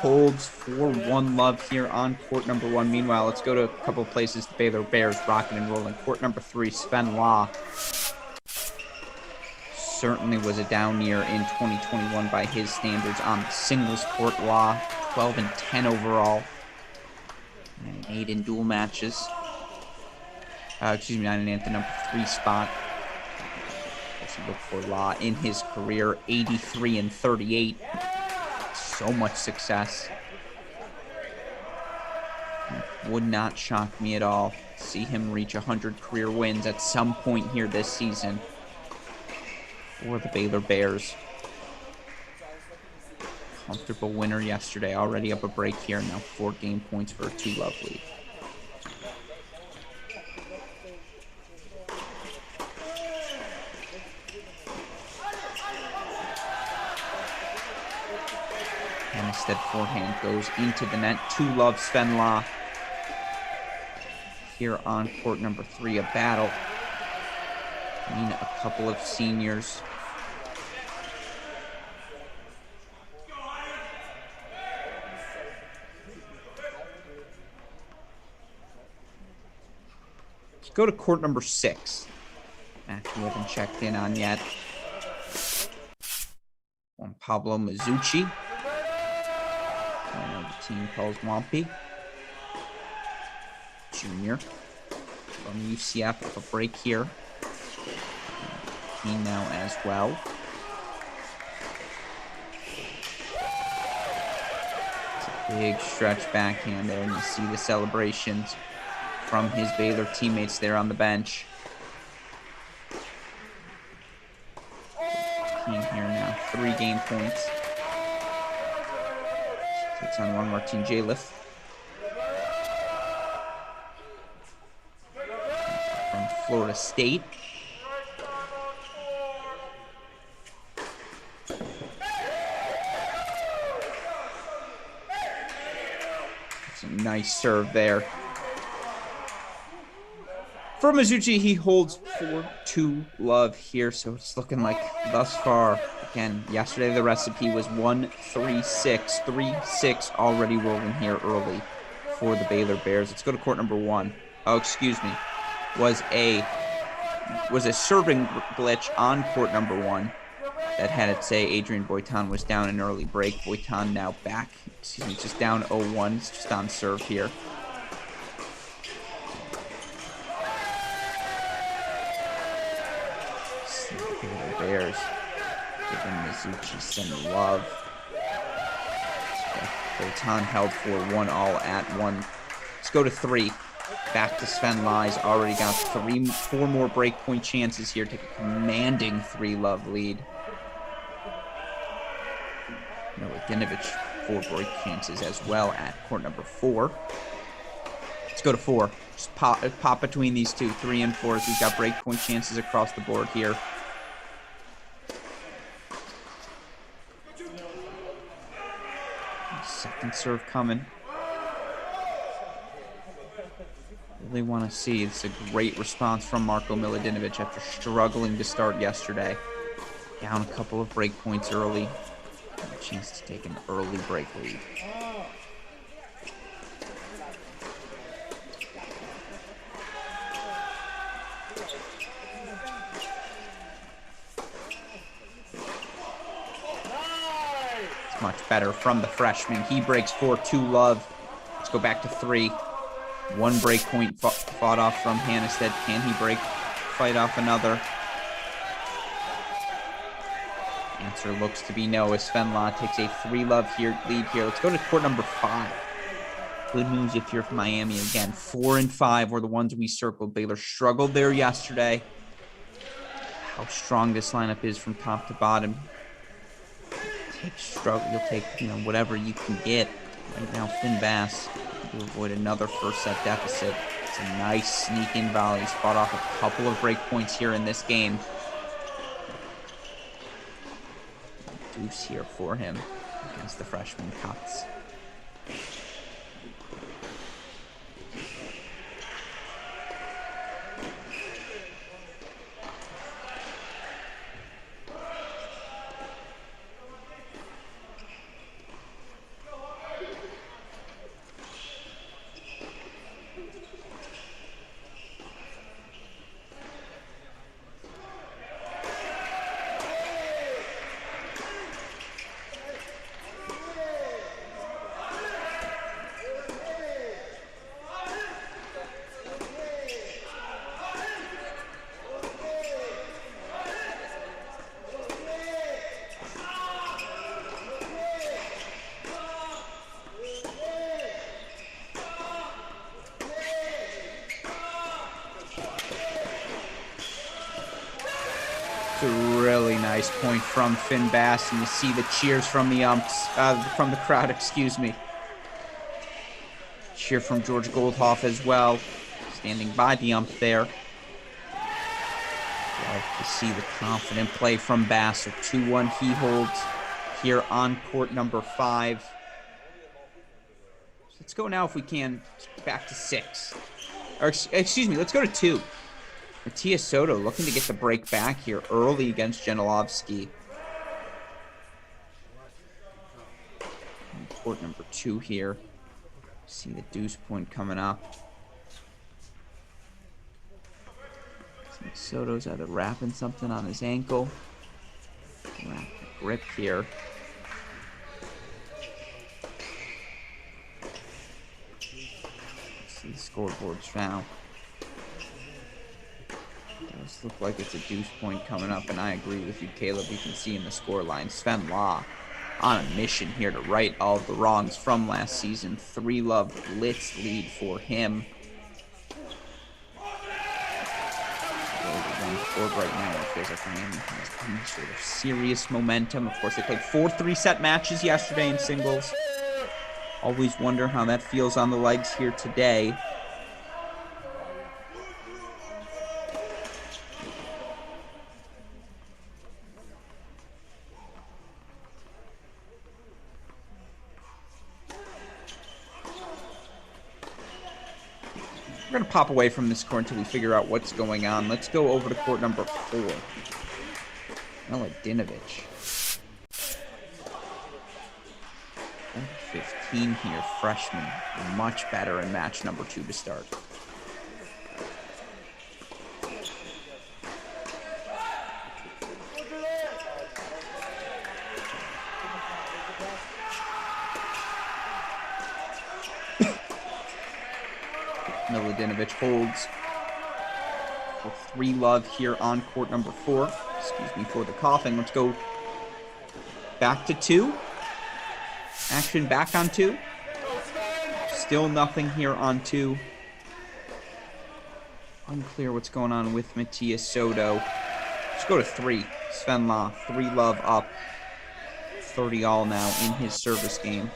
Holds 4-1 love here on court number 1. Meanwhile, let's go to a couple of places. The Baylor Bears rocking and rolling. Court number 3, Sven Law. Certainly was a down year in 2021 by his standards on the singles court. Law, 12-10 overall. And 8 in dual matches. 9 and 8 the number 3 spot. Also look for Law in his career, 83-38. So much success. Would not shock me at all to see him reach 100 career wins at some point here this season for the Baylor Bears. Comfortable winner yesterday, already up a break here, now 4 game points for a 2-love lead. Instead, forehand goes into the net. 2-love Sven Law here on court number 3. A battle between a couple of seniors. Let's go to court number 6. Match we haven't checked in on yet. Juan Pablo Mazzucci. The team calls Wampy. Junior from UCF with a break here. Team now as well. It's a big stretch backhand there, and you see the celebrations from his Baylor teammates there on the bench. Team here now, 3 game points. Takes on Juan Martin Jaliff. From Florida State. It's a nice serve there. For Mazzucci, he holds 4-2 love here, so it's looking like thus far, again, yesterday the recipe was 1-3-6, 3-6 already rolling here early for the Baylor Bears. Let's go to court number 1. Oh, excuse me. Was a was a serving glitch on court number 1 that had it say Adrian Boitan was down an early break. Boitan now back, just down 0-1. It's just on serve here. The Bears giving Mizuchi some love. Boitan held for 1-all at 1. Let's go to 3. Back to Sven Lai. Already got 4 more breakpoint chances here. Take a commanding 3-love lead. Miladinovich 4 break chances as well at court number 4. Let's go to 4. Just pop between these two, 3 and 4. We've got breakpoint chances across the board here. Second serve coming. Really want to see. It's a great response from Marko Miladinovich after struggling to start yesterday. Down a couple of break points early. And a chance to take an early break lead. It's much better from the freshman. He breaks 4-2 love. Let's go back to 3. 1 break point fought off from Hannestead. Can he fight off another? Answer looks to be no, as Sven Lai takes a 3-love lead here. Let's go to court number 5. Good news if you're from Miami again. 4 and 5 were the ones we circled. Baylor struggled there yesterday. How strong this lineup is from top to bottom. You'll take whatever you can get. Right now, Finn Bass to avoid another first set deficit. It's a nice sneak-in volley. He's fought off a couple of break points here in this game. Deuce here for him against the freshman Cuts. It's a really nice point from Finn Bass, and you see the cheers from the from the crowd, excuse me. Cheer from George Goldhoff as well, standing by the ump there. Love to see the confident play from Bass. So 2-1 he holds here on court number 5. So let's go now, if we can, back to 6. Or excuse me, let's go to 2. Matias Soto looking to get the break back here early against Janilovsky. Court number 2 here. See the deuce point coming up. Soto's either wrapping something on his ankle. Wrap the grip here. Let's see the scoreboards now. Does look like it's a deuce point coming up, and I agree with you, Caleb. You can see in the score line, Sven Lai on a mission here to right all of the wrongs from last season. 3-love blitz lead for him. Right now, it feels like Miami has any sort of serious momentum. Of course, they played 4 3-set matches yesterday in singles. Always wonder how that feels on the legs here today. We're going to pop away from this court until we figure out what's going on. Let's go over to court number 4. Miladinovich. 15 here, freshman. Much better in match number 2 to start. Miladinovic holds for 3-love here on court number 4. Excuse me for the coughing. Let's go back to 2. Action back on 2. Still nothing here on 2. Unclear what's going on with Matias Soto. Let's go to 3. Sven Law, 3-love up. 30-all now in his service game.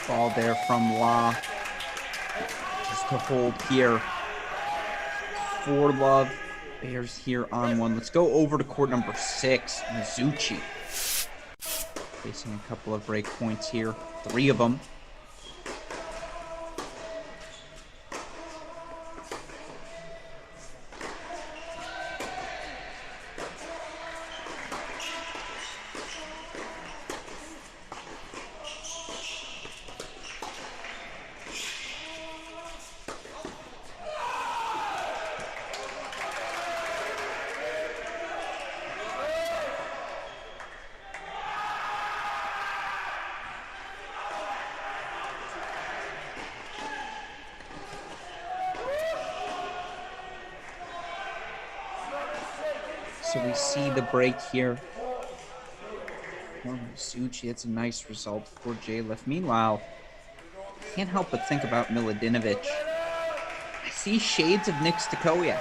Ball there from Law. Just to hold here. 4-love. Bears here on 1. Let's go over to court number 6. Mizuchi. Facing a couple of break points here. 3 of them. So we see the break here. Mizuchi, that's a nice result for J-Lift. Meanwhile, can't help but think about Miladinovic. I see shades of Nick Stakowiak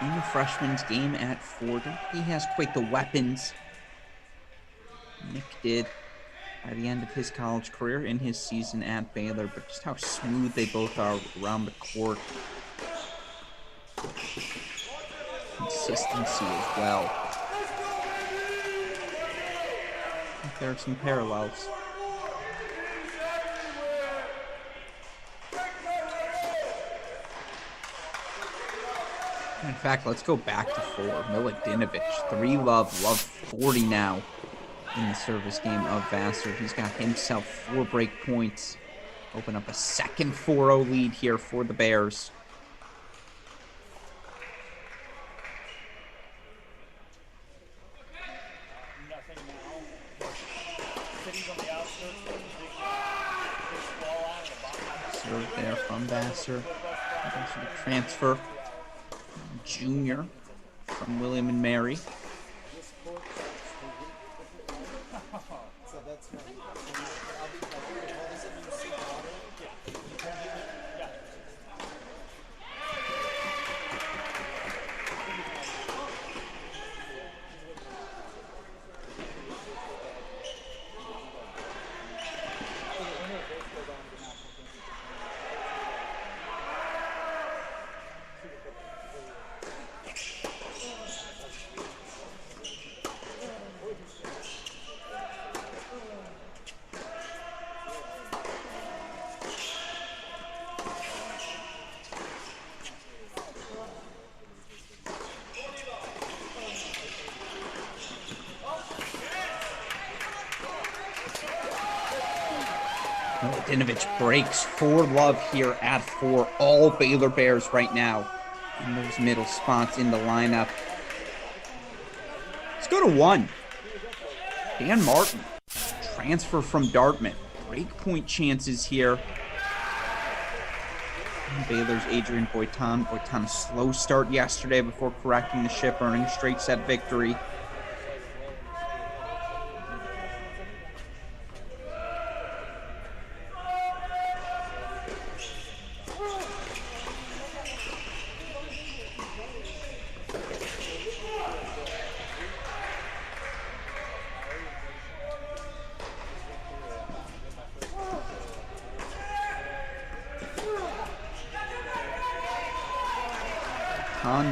in the freshman's game at 40. He has quite the weapons Nick did by the end of his college career in his season at Baylor, but just how smooth they both are around the court. Consistency as well. I think there are some parallels. In fact, let's go back to 4. Miladinovic, 3-love, love 40 now in the service game of Vassar. He's got himself 4 break points. Open up a second 4-0 lead here for the Bears. Serve there from Vassar. Transfer. Junior from William and Mary. Dinovich breaks 4-love here at 4. All Baylor Bears right now in those middle spots in the lineup. Let's go to 1. Dan Martin, transfer from Dartmouth. Breakpoint chances here. And Baylor's Adrian Boitan. Boitan, a slow start yesterday before correcting the ship, earning a straight set victory.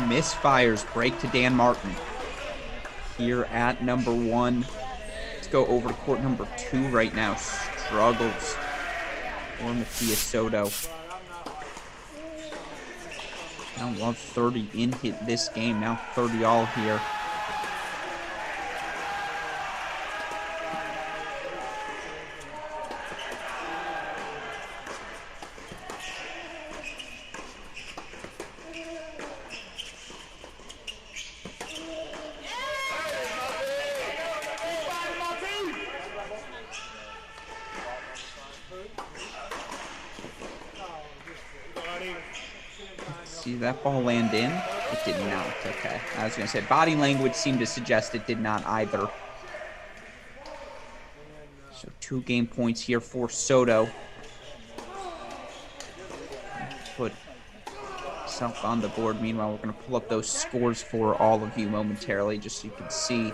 Misfires, break to Dan Martin here at number 1. Let's go over to court number 2 right now. Struggles for Matthias Soto. Now love 30 in hit this game. Now 30 all here. See that ball land in? It did not. Okay. I was going to say, body language seemed to suggest it did not either. So 2 game points here for Soto. Put himself on the board. Meanwhile, we're going to pull up those scores for all of you momentarily, just so you can see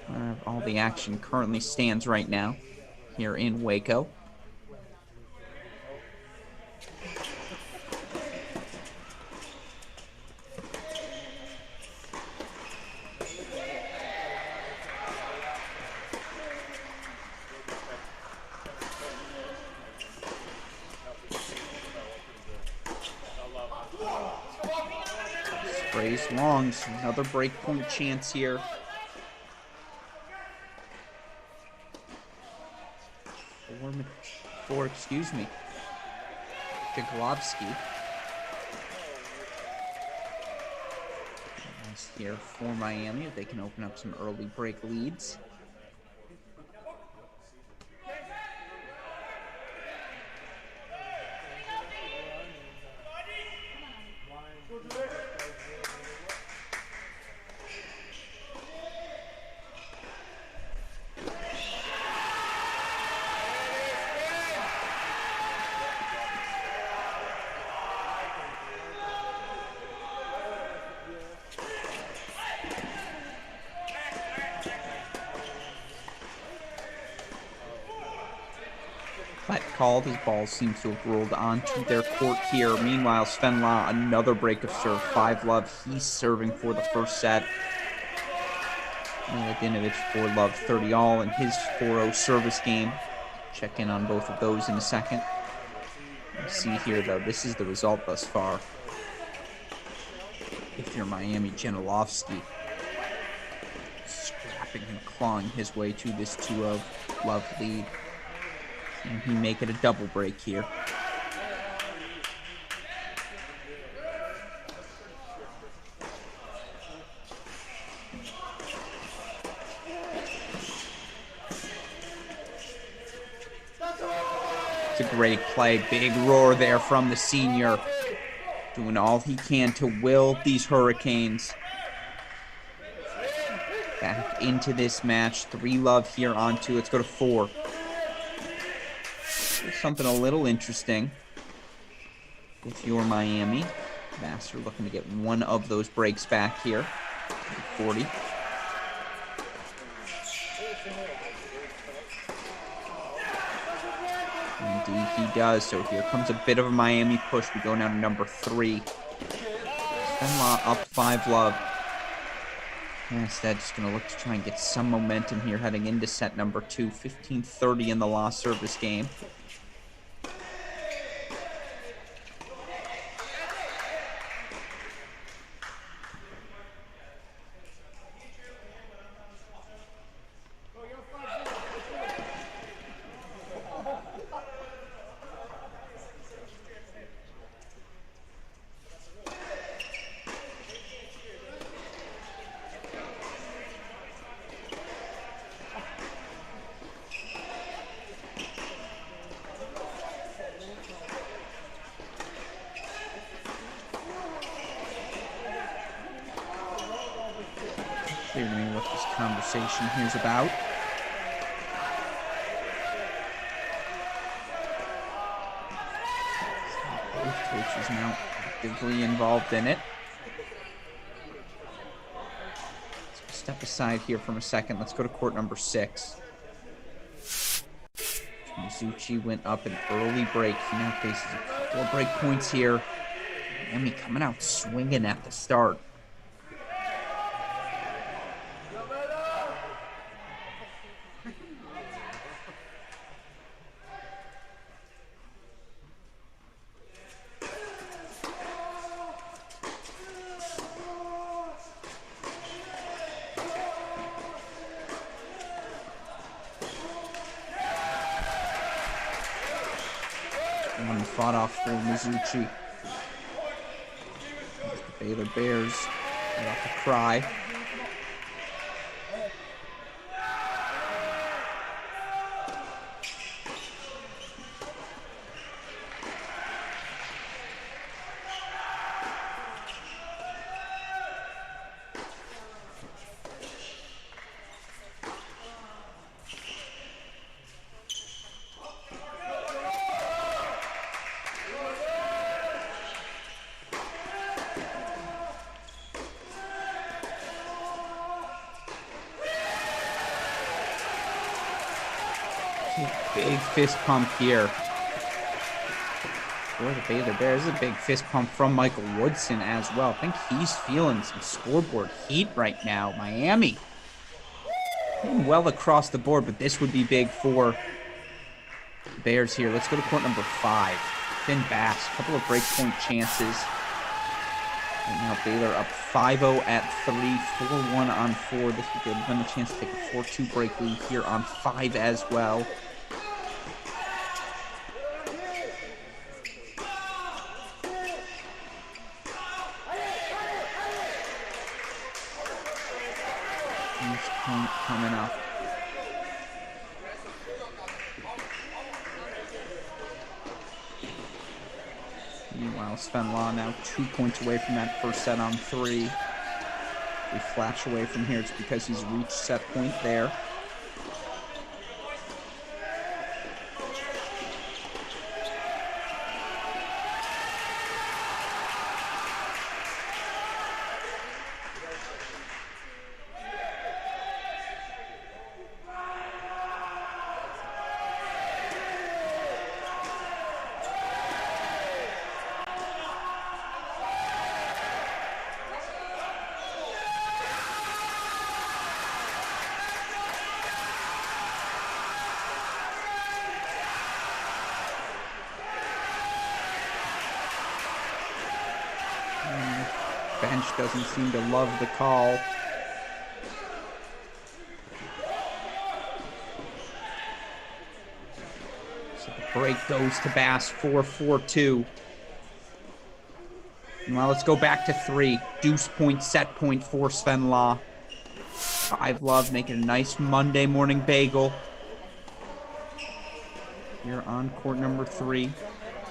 where all the action currently stands right now here in Waco. Sprays long, so another breakpoint chance here. For Jaglovsky. Nice here for Miami, if they can open up some early break leads. Called. His ball seems to have rolled onto their court here. Meanwhile, Sven Law, another break of serve. 5-love. He's serving for the first set. Dinovich 4-love, 30 all in his 4-0 service game. Check in on both of those in a second. You see here, though, this is the result thus far. If you're Miami, Janilovsky scrapping and clawing his way to this 2-0 love lead. And he make it a double break here. It's a great play. Big roar there from the senior. Doing all he can to will these Hurricanes back into this match. 3-love here on 2. Let's go to 4. Something a little interesting if you're Miami. Vassar looking to get one of those breaks back here. 40. Indeed he does. So here comes a bit of a Miami push. We go now to number 3. Spenlaw up 5-love. Instead, just going to look to try and get some momentum here heading into set number 2. 15-30 in the Law service game. clear to me what this conversation here's about. Both coaches now actively involved in it. Let's step aside here for a second. Let's go to court number 6. Mizuchi went up an early break. He now faces a couple of break points here. Miami coming out swinging at the start. One fought off for Mizuchi. The Baylor Bears let off a cry. Big fist pump here. For the Baylor Bears. This is a big fist pump from Michael Woodson as well. I think he's feeling some scoreboard heat right now. Miami hitting well across the board, but this would be big for the Bears here. Let's go to court number 5. Finn Bass, a couple of breakpoint chances. And now Baylor up 5-0 at 3, 4-1 on 4. This would give them a chance to take a 4-2 break lead here on 5 as well. Point coming up. Meanwhile, Sven Law now 2 points away from that first set on 3. We flash away from here. It's because he's reached set point there. Bench doesn't seem to love the call. So the break goes to Bass, 4-4-2. Now let's go back to 3. Deuce point, set point for Sven Law. 5-love, making a nice Monday morning bagel. Here on court number 3.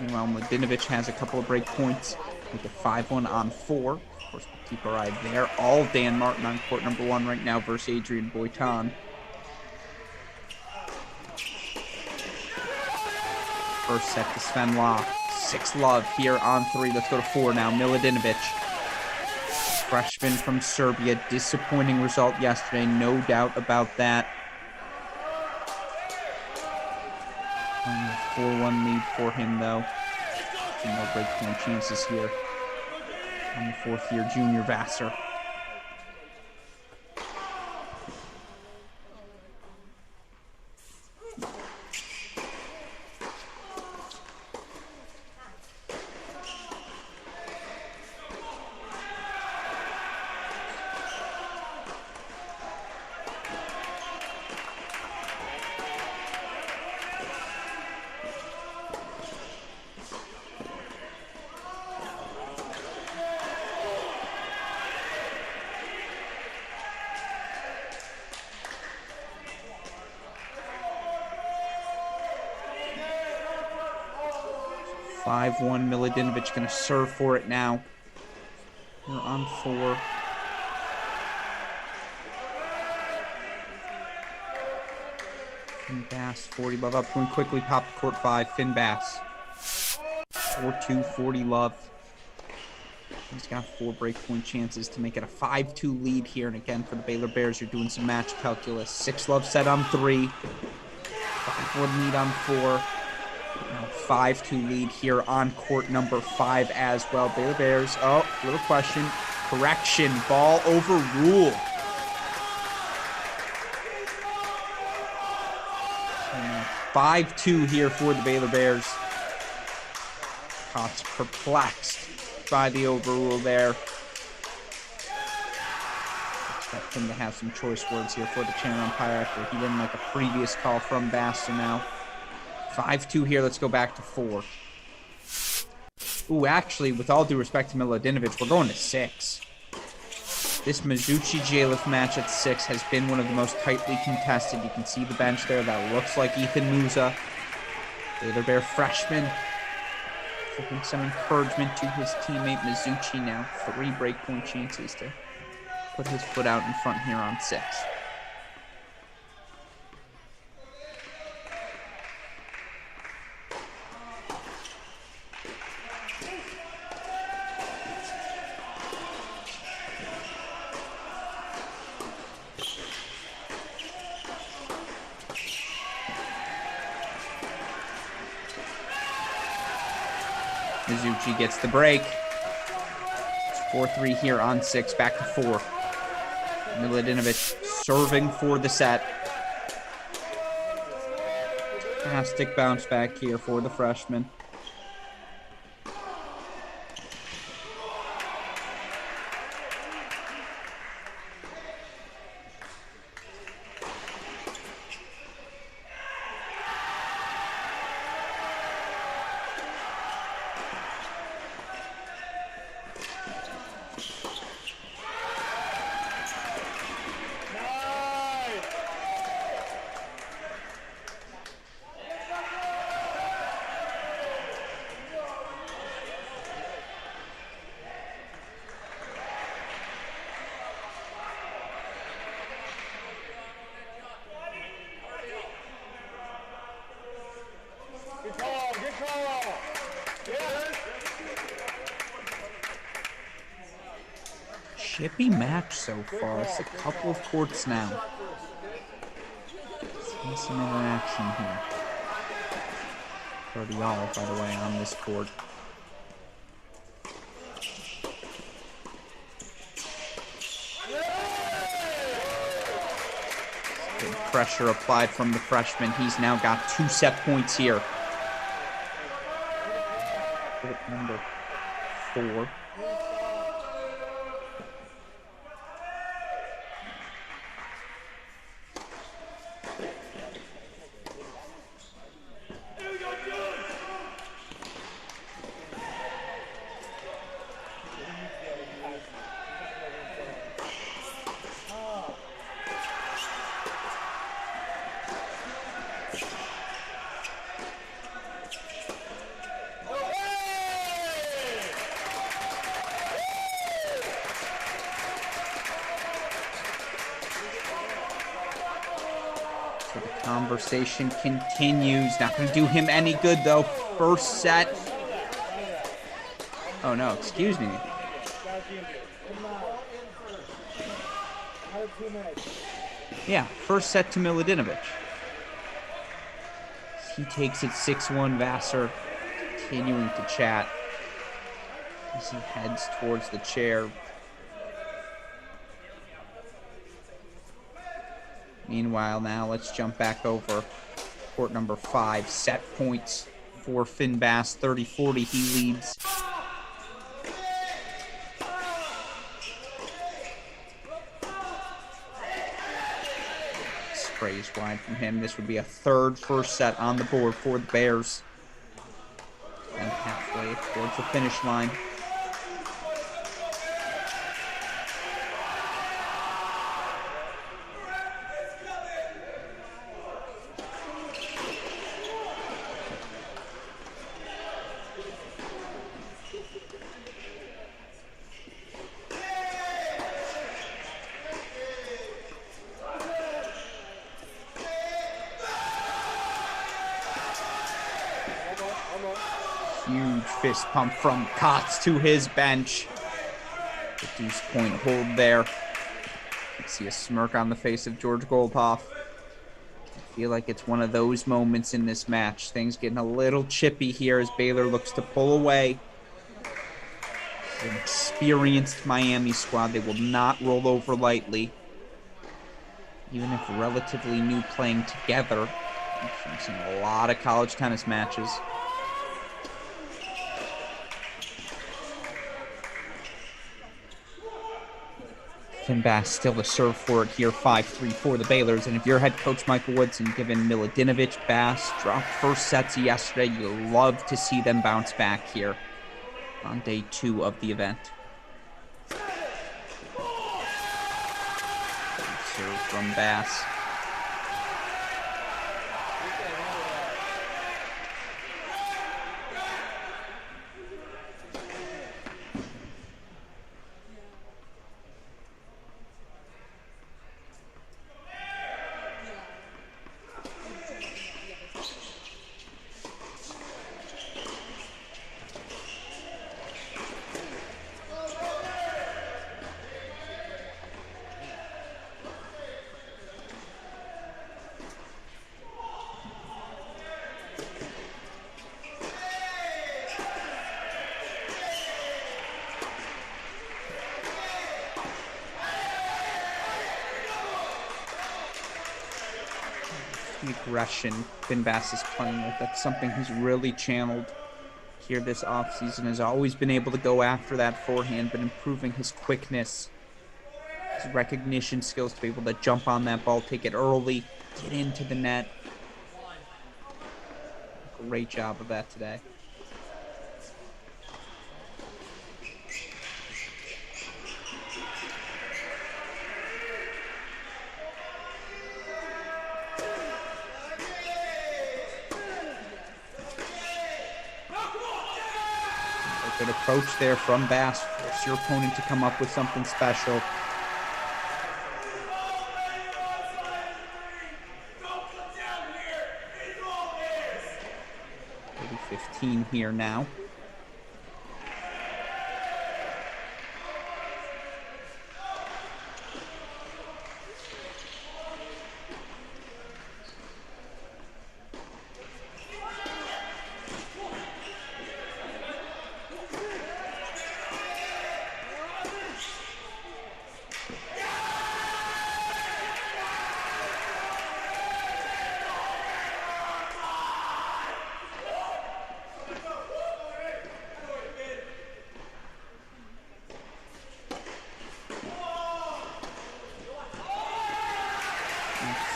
Meanwhile, Mladenovic has a couple of break points. Make it 5-1 on 4. Of course, we'll keep our eye there. All Dan Martin on court number 1 right now versus Adrian Boitan. First set to Sven Law. 6-love here on 3. Let's go to 4 now. Mladenovic. Freshman from Serbia. Disappointing result yesterday. No doubt about that. Only a 4-1 lead for him, though. No breakpoint chances here on the 4th-year junior Vassar. Mladenovic going to serve for it now. We're on 4. Finn Bass, 40 love up. Going quickly, pop to court 5. Finn Bass. 4-2, 40 love. He's got 4 breakpoint chances to make it a 5-2 lead here. And again, for the Baylor Bears, you're doing some match calculus. 6 love set on 3. 5-1 lead on 4. Now 5-2 lead here on court number 5 as well. Baylor Bears, oh, little question. Correction, ball overruled. 5-2 here for the Baylor Bears. Caught perplexed by the overrule there. Expect him to have some choice words here for the chair umpire after he didn't like a previous call from Bass. So now 5-2 here. Let's go back to 4. Ooh, actually, with all due respect to Miladinovic, we're going to 6. This Mizuchi-Jalif match at 6 has been one of the most tightly contested. You can see the bench there. That looks like Ethan Musa. Baylor Bear freshman. Giving some encouragement to his teammate Mizuchi now. 3 breakpoint chances to put his foot out in front here on 6. Mizuchi gets the break. It's 4-3 here on 6, back to 4. Miladinovic serving for the set. Fantastic bounce back here for the freshman. Chippy match so far. It's a couple of courts now. See some interaction here. 30 all, by the way, on this court. Good pressure applied from the freshman. He's now got 2 set points here. Court number 4. So the conversation continues. Not going to do him any good, though. First set. Oh, no. Excuse me. Yeah, first set to Miladinovic. He takes it 6-1. Vassar continuing to chat as he heads towards the chair. Meanwhile, now let's jump back over court number 5. Set points for Finn Bass, 30-40. He leads. Sprays wide from him. This would be a third first set on the board for the Bears. And halfway towards the finish line. Huge fist pump from Kotz to his bench. The deuce point hold there. You see a smirk on the face of George Goldhoff. I feel like it's one of those moments in this match. Things getting a little chippy here as Baylor looks to pull away. An experienced Miami squad. They will not roll over lightly. Even if relatively new playing together. I've seen a lot of college tennis matches. Finn Bass still to serve for it here, 5-3 for the Baylors. And if you're head coach Michael Woodson, given Miladinovich, Bass dropped first sets yesterday, you love to see them bounce back here on day 2 of the event. Serve from Bass. The aggression Finn Bass is playing with. That's something he's really channeled here this offseason. Has always been able to go after that forehand, but improving his quickness, his recognition skills to be able to jump on that ball, take it early, get into the net. Great job of that today. Good approach there from Bass. Force your opponent to come up with something special. 30-15 here now.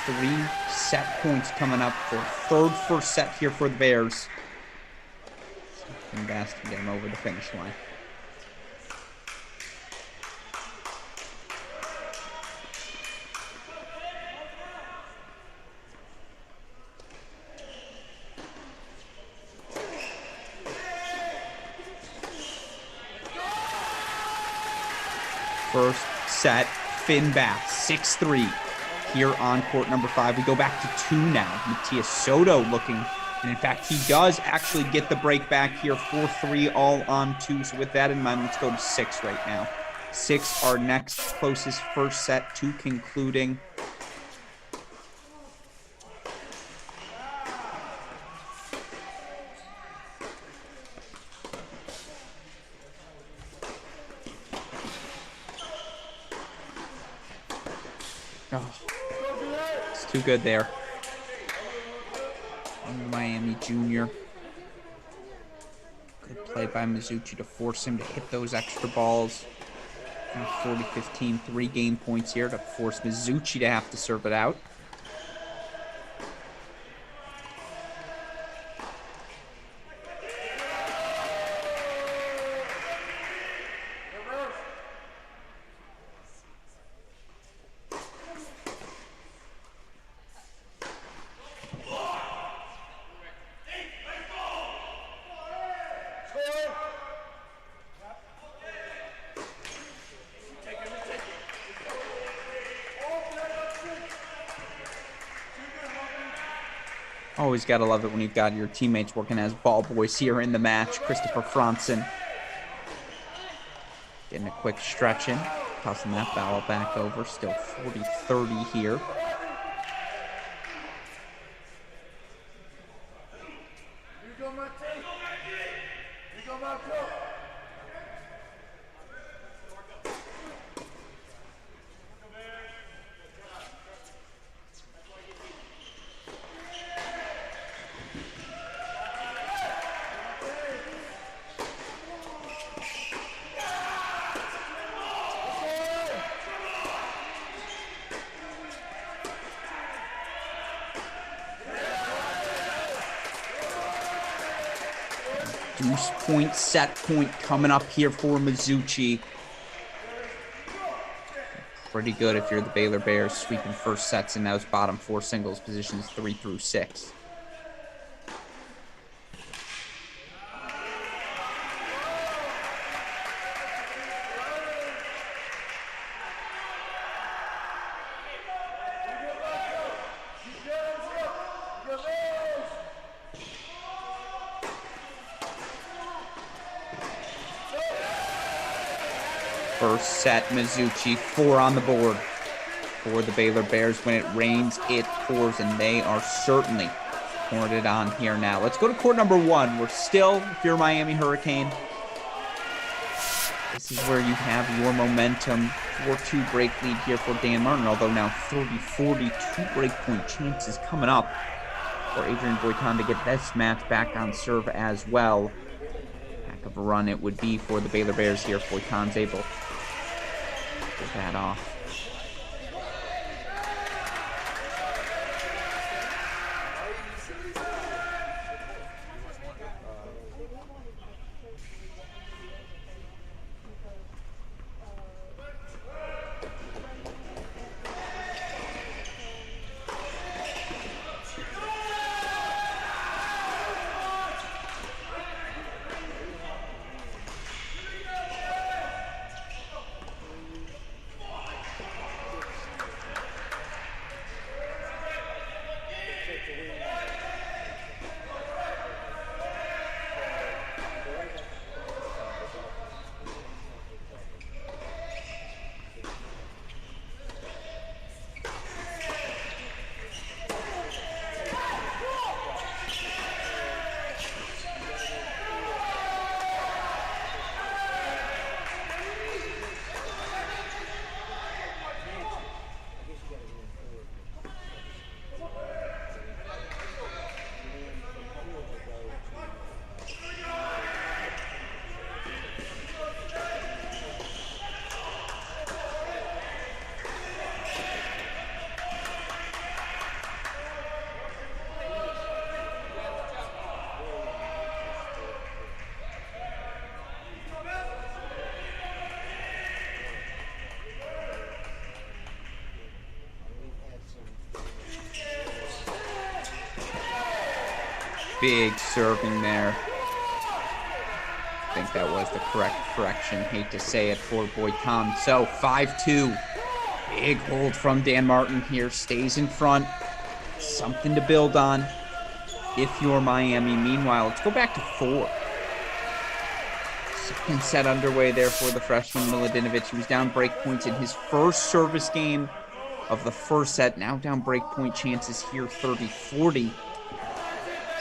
Three set points coming up for third first set here for the Bears. And Bass can get him over the finish line. First set, Finn Bass, 6-3. Here on court number 5. We go back to 2 now. Matias Soto looking, and in fact, he does actually get the break back here, 4-3 all on 2. So with that in mind, let's go to 6 right now. 6, our next closest first set to concluding. Oh. Too good there. Miami Junior. Good play by Mizuchi to force him to hit those extra balls. 40-15, 3 game points here to force Mizuchi to have to serve it out. Always got to love it when you've got your teammates working as ball boys here in the match. Christopher Franzen getting a quick stretch in, tossing that foul back over. Still 40-30 here. Deuce point, set point coming up here for Mizuchi. Pretty good if you're the Baylor Bears, sweeping first sets in those bottom four singles positions 3 through 6. First set, Mizuchi, 4 on the board for the Baylor Bears. When it rains, it pours, and they are certainly pouring it on here now. Let's go to court number 1. We're still, if you're Miami Hurricane, this is where you have your momentum. 4-2 break lead here for Dan Martin, although now 30-42 break point chances coming up for Adrian Boitan to get this match back on serve as well. Heck of a run it would be for the Baylor Bears here if Boitan's able to get that off. Big serving there. I think that was the correct correction. Hate to say it for Boitan. So 5-2. Big hold from Dan Martin here. Stays in front. Something to build on if you're Miami. Meanwhile, let's go back to 4. Second set underway there for the freshman Miladinovic. He was down break points in his first service game of the first set. Now down break point chances here 30-40.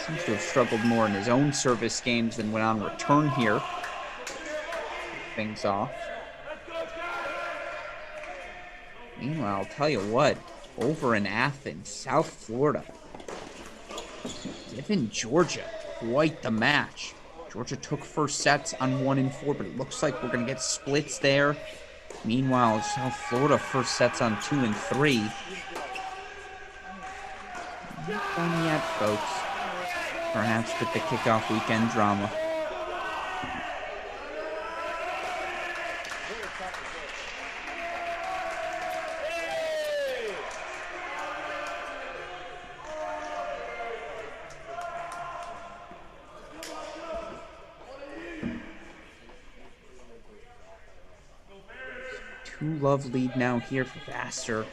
Seems to have struggled more in his own service games than went on return here. Things off. Meanwhile, I'll tell you what, over in Athens, South Florida, given Georgia quite the match. Georgia took first sets on 1 and 4, but it looks like we're going to get splits there. Meanwhile, South Florida first sets on 2 and 3. Not done yet, folks. Perhaps with the kickoff weekend drama. Two-love lead now here for Vassar.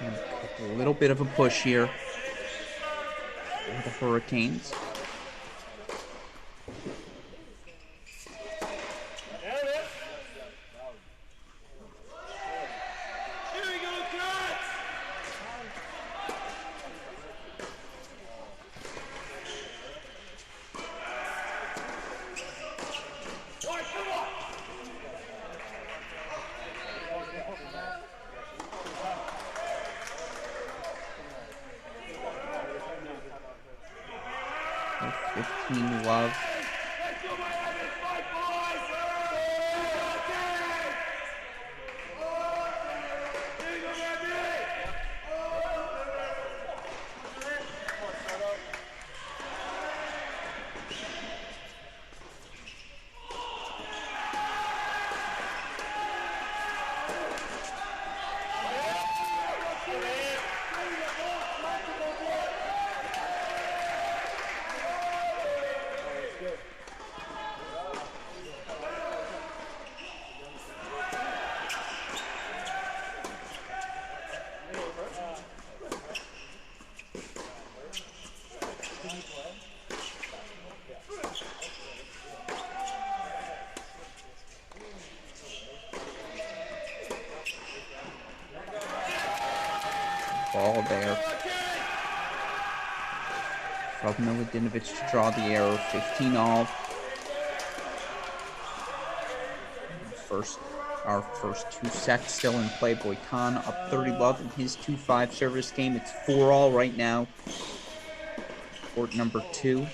And a little bit of a push here. the Hurricanes. So 15 love. Ball there from Milutinovic to draw the error. 15 all. Our first 2 sets still in play. Boykan up 30 love in his 2-5 service game. It's 4 all right now. Court number 2.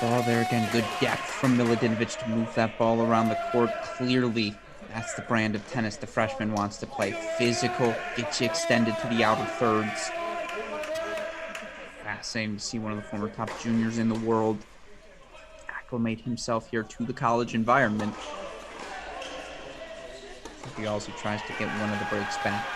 Ball there again. Good depth from Milutinovic to move that ball around the court. Clearly, that's the brand of tennis the freshman wants to play. Physical, get you extended to the outer thirds. Fascinating to see one of the former top juniors in the world acclimate himself here to the college environment. He also tries to get one of the breaks back.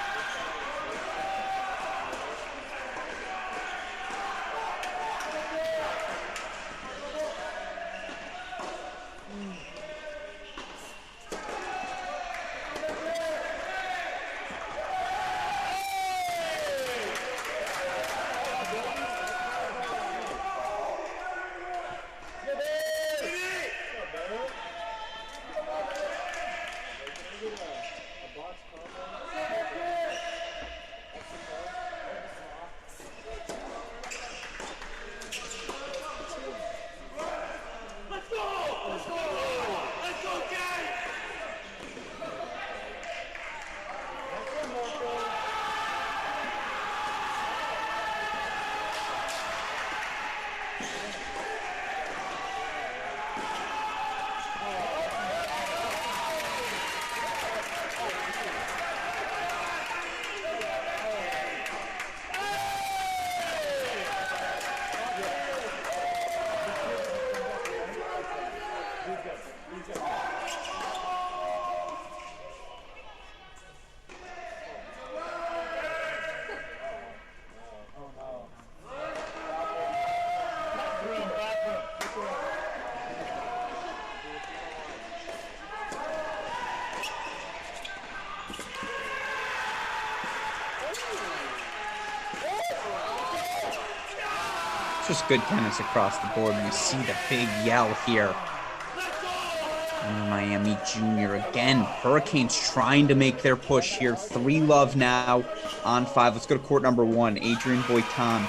Just good tennis across the board. We see the big yell here. And Miami Junior again. Hurricanes trying to make their push here. 3-love now on 5. Let's go to court number 1. Adrian Boitan.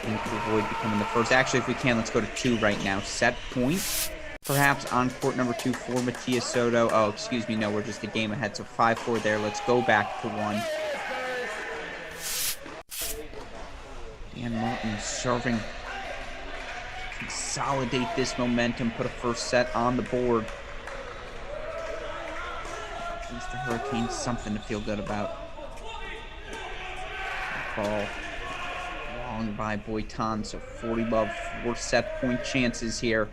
To avoid becoming the first. Actually, if we can, let's go to 2 right now. Set point, perhaps, on court number 2 for Matias Soto. Oh, excuse me. No, we're just a game ahead. So 5-4 there. Let's go back to 1. Dan Martin serving. Consolidate this momentum. Put a first set on the board. At least the Hurricanes something to feel good about. Ball long by Boitan. So 40-love, 4 set point chances here.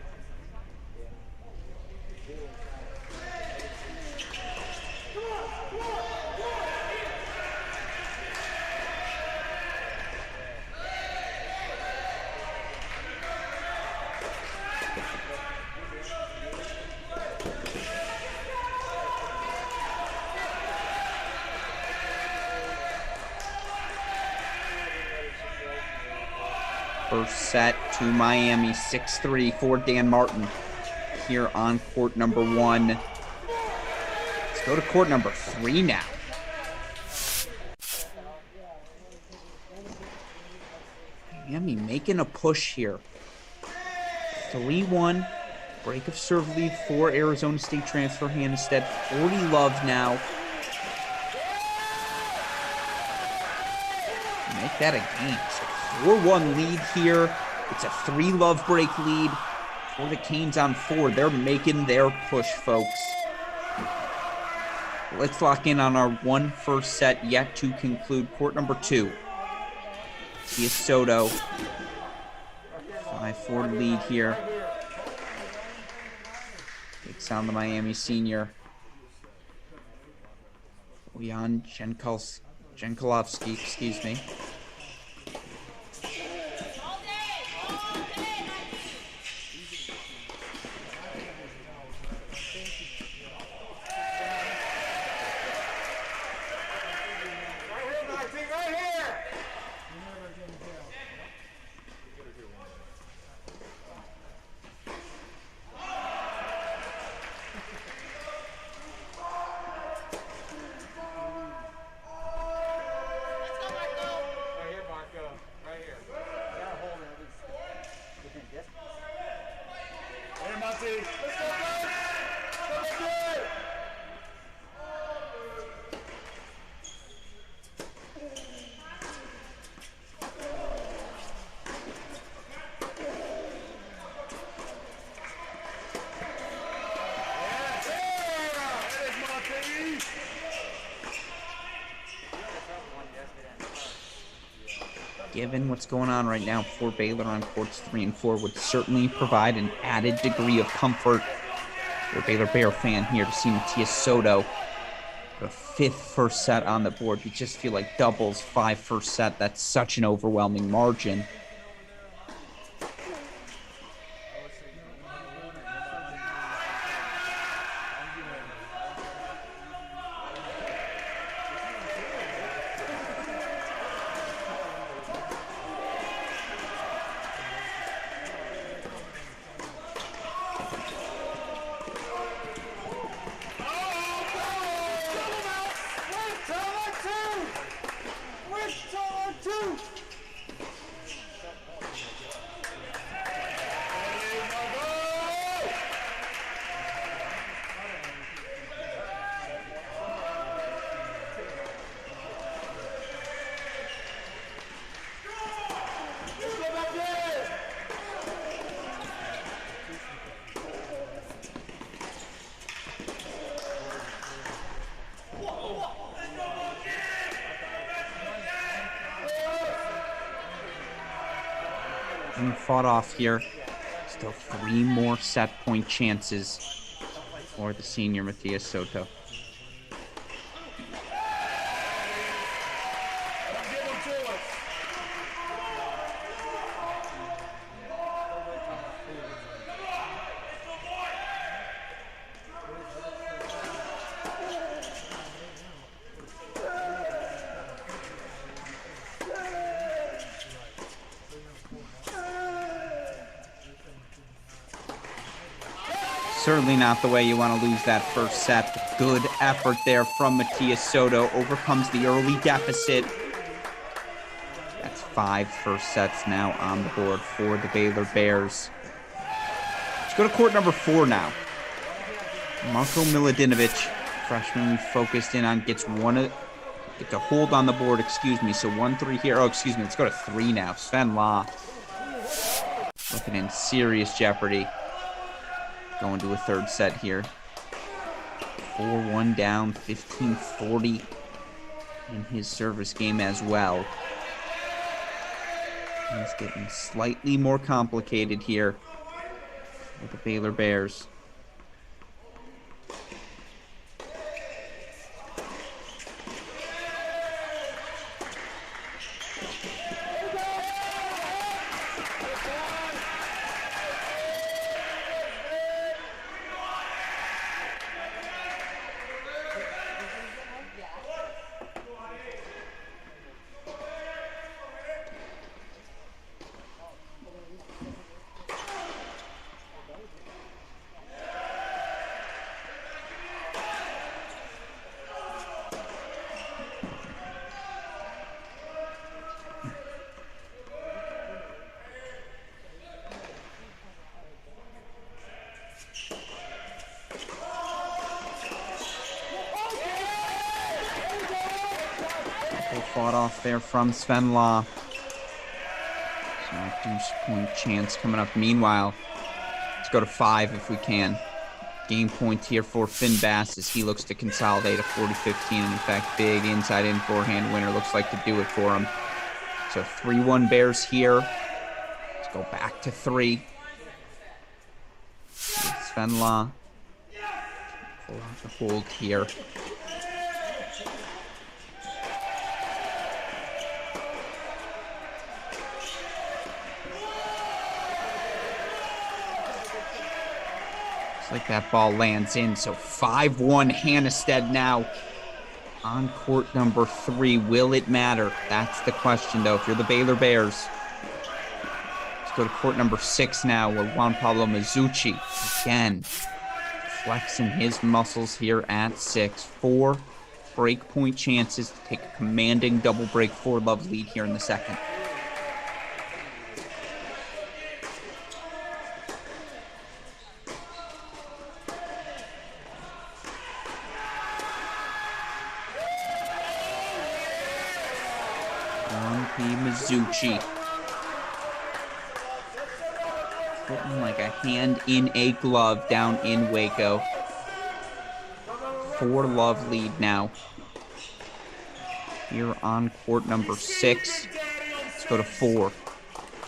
First set to Miami, 6-3 for Dan Martin here on court number 1. Let's go to court number 3 now. Miami making a push here. 3-1, break of serve lead for Arizona State transfer Hannestead. 40-love now. Make that a game. So 4-1 lead here. It's a 3-love break lead for the Canes on 4. They're making their push, folks. Let's lock in on our 1 first set yet to conclude. Court number 2. Matias Soto. 5-4 lead here. Takes on the Miami senior. Jan Jankolovsky, excuse me. Given what's going on right now for Baylor on courts 3 and 4 would certainly provide an added degree of comfort for a Baylor Bear fan here to see Matias Soto a 5th first set on the board. You just feel like doubles 5 first set. That's such an overwhelming margin. And fought off here. Still 3 more set point chances for the senior Matias Soto. Certainly not the way you want to lose that first set. Good effort there from Matias Soto. Overcomes the early deficit. That's 5 first sets now on the board for the Baylor Bears. Let's go to court number 4 now. Marko Miladinovic, freshman we focused in on, gets a hold on the board, excuse me. So 1-3 here. Oh, excuse me. Let's go to 3 now. Sven Law looking in serious jeopardy. Going to a third set here. 4-1 down, 15-40 in his service game as well. It's getting slightly more complicated here with the Baylor Bears. Fought off there from Sven Law. So a deuce point chance coming up. Meanwhile, let's go to 5 if we can. Game point here for Finn Bass as he looks to consolidate a 40-15. And in fact, big inside-in forehand winner looks like to do it for him. So 3-1 Bears here. Let's go back to 3. Sven Law. Pull out the hold here. Like that ball lands in. So 5-1 Hannestead now on court number 3. Will it matter? That's the question, though. If you're the Baylor Bears, let's go to court number 6 now, where Juan Pablo Mazzucci again flexing his muscles here at 6. 4 break point chances to take a commanding double break 4-love lead here in the second. Mazzucci putting like a hand in a glove down in Waco. 4-love lead now here on court number 6. Let's go to 4.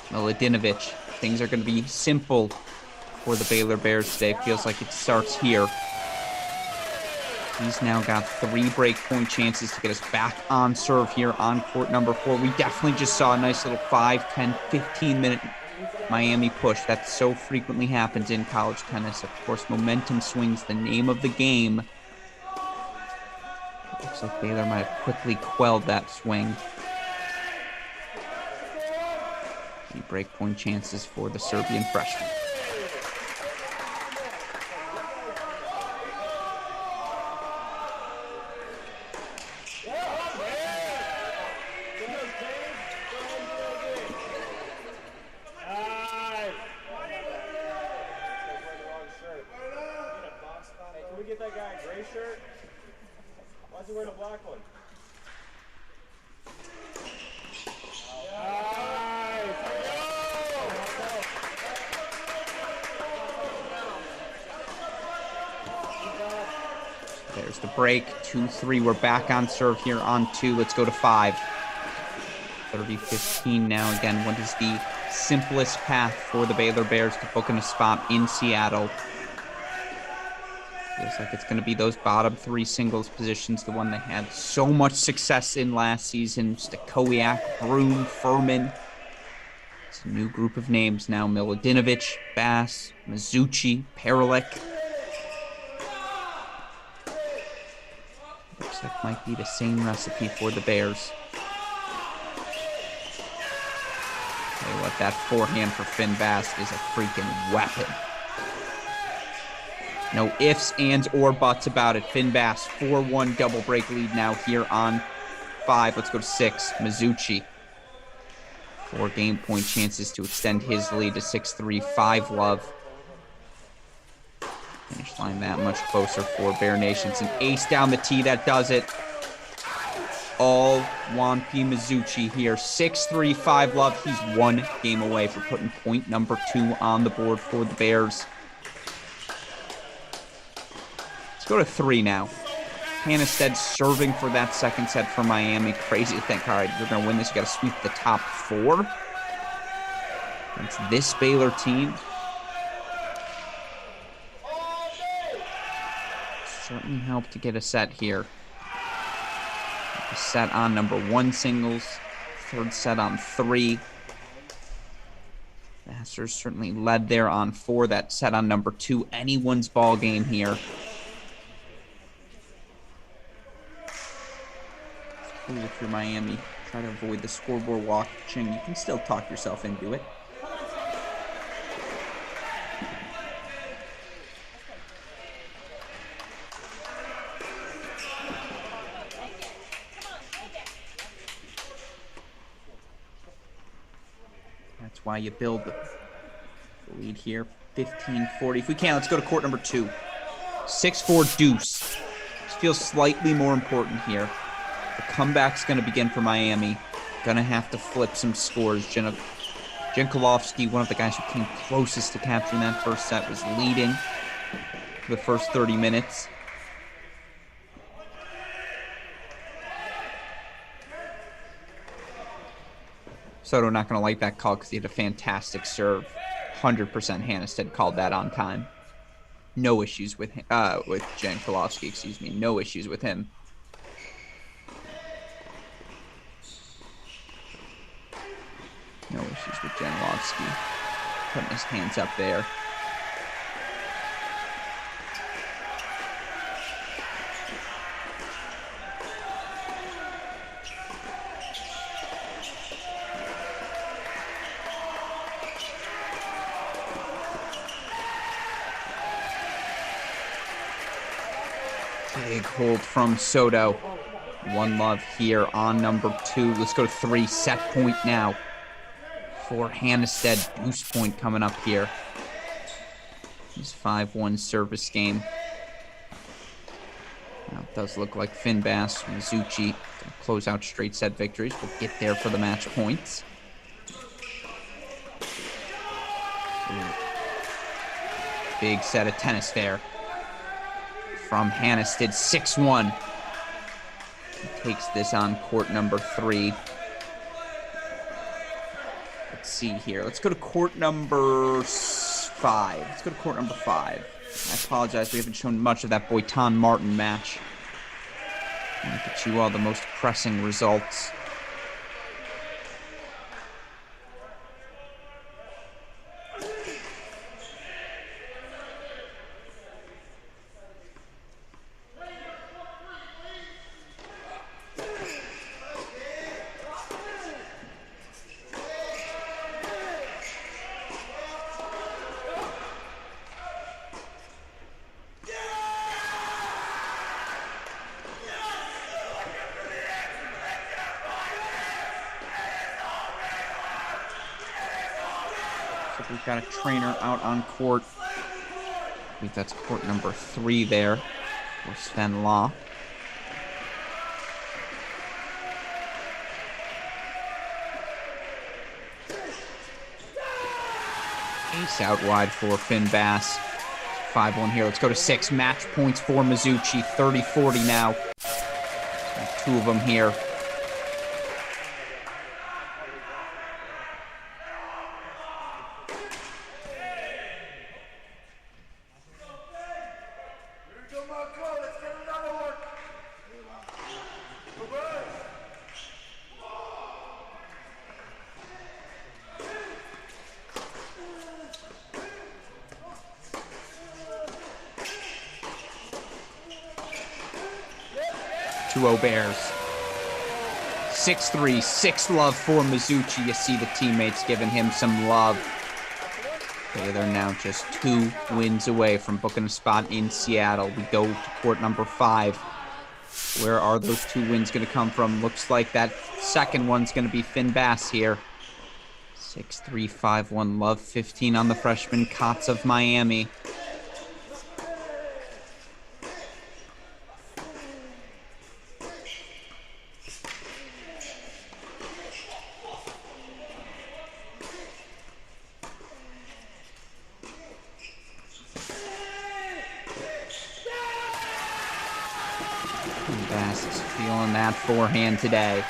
Miladinovic. Things are going to be simple for the Baylor Bears today. Feels like it starts here. He's now got 3 break point chances to get us back on serve here on court number 4. We definitely just saw a nice little 5, 10, 15-minute Miami push. That so frequently happens in college tennis. Of course, momentum swings the name of the game. Looks like Baylor might have quickly quelled that swing. 3 break point chances for the Serbian freshman. There's the break. 2-3. We're back on serve here on 2. Let's go to 5. 30-15 now. Again, what is the simplest path for the Baylor Bears to book in a spot in Seattle? Feels like it's going to be those bottom 3 singles positions, the one they had so much success in last season. Stakowiak, Broom, Furman. It's a new group of names now. Miladinovic, Bass, Mazzucci, Paralik. Looks like might be the same recipe for the Bears. Tell you what, that forehand for Finn Bass is a freaking weapon. No ifs, ands, or buts about it. Finn Bass, 4-1 double break lead now here on 5. Let's go to 6. Mizuchi. 4 game point chances to extend his lead to 6-3. 5 love. Finish line that much closer for Bear Nation. It's an ace down the tee that does it. All Juan P. Mizuchi here. 6-3, 5 love. He's 1 game away for putting point number 2 on the board for the Bears. Let's go to 3 now. Hannestead serving for that second set for Miami. Crazy to think, all right, you're going to win this. You got to sweep the top 4. It's this Baylor team. Certainly helped to get a set here. A set on number 1 singles. 3rd set on 3. Masters certainly led there on 4. That set on number 2. Anyone's ball game here. If you're Miami, try to avoid the scoreboard watching. You can still talk yourself into it. That's why you build the lead here. 15-40. If we can, let's go to court number 2. 6-4 deuce. This feels slightly more important here. The comeback's going to begin for Miami. Going to have to flip some scores. Jankulovsky, one of the guys who came closest to capturing that first set, was leading for the first 30 minutes. Soto not going to like that call because he had a fantastic serve. 100% Hannestead called that on time. No issues with Jankulovsky, excuse me. No issues with him. No issues with Jankulovsky. Putting his hands up there. Big hold from Soto. 1 love here on number 2. Let's go to 3. Set point now for Hannestead. Deuce point coming up here. He's 5-1 service game. Now it does look like Finn Bass, Mizuchi, close out straight set victories. We'll get there for the match points. Big set of tennis there from Hannestead. 6-1. He takes this on court number 3. Let's see here. Let's go to court number 5. Let's go to court number 5. I apologize. We haven't shown much of that Boitan Martin match. I'll get you all the most pressing results. So we've got a trainer out on court. I believe that's court number 3 there for Sven Law. Ace out wide for Finn Bass. 5-1 here. Let's go to 6. Match points for Mizuchi. 30-40 now. 2 of them here. Bears. 6-3, 6 love for Mizuchi. You see the teammates giving him some love. Baylor now just 2 wins away from booking a spot in Seattle. We go to court number 5. Where are those 2 wins going to come from? Looks like that second one's going to be Finn Bass here. 6'3", 5'1", love 15 on the freshman Cots of Miami. Bass is feeling that forehand today.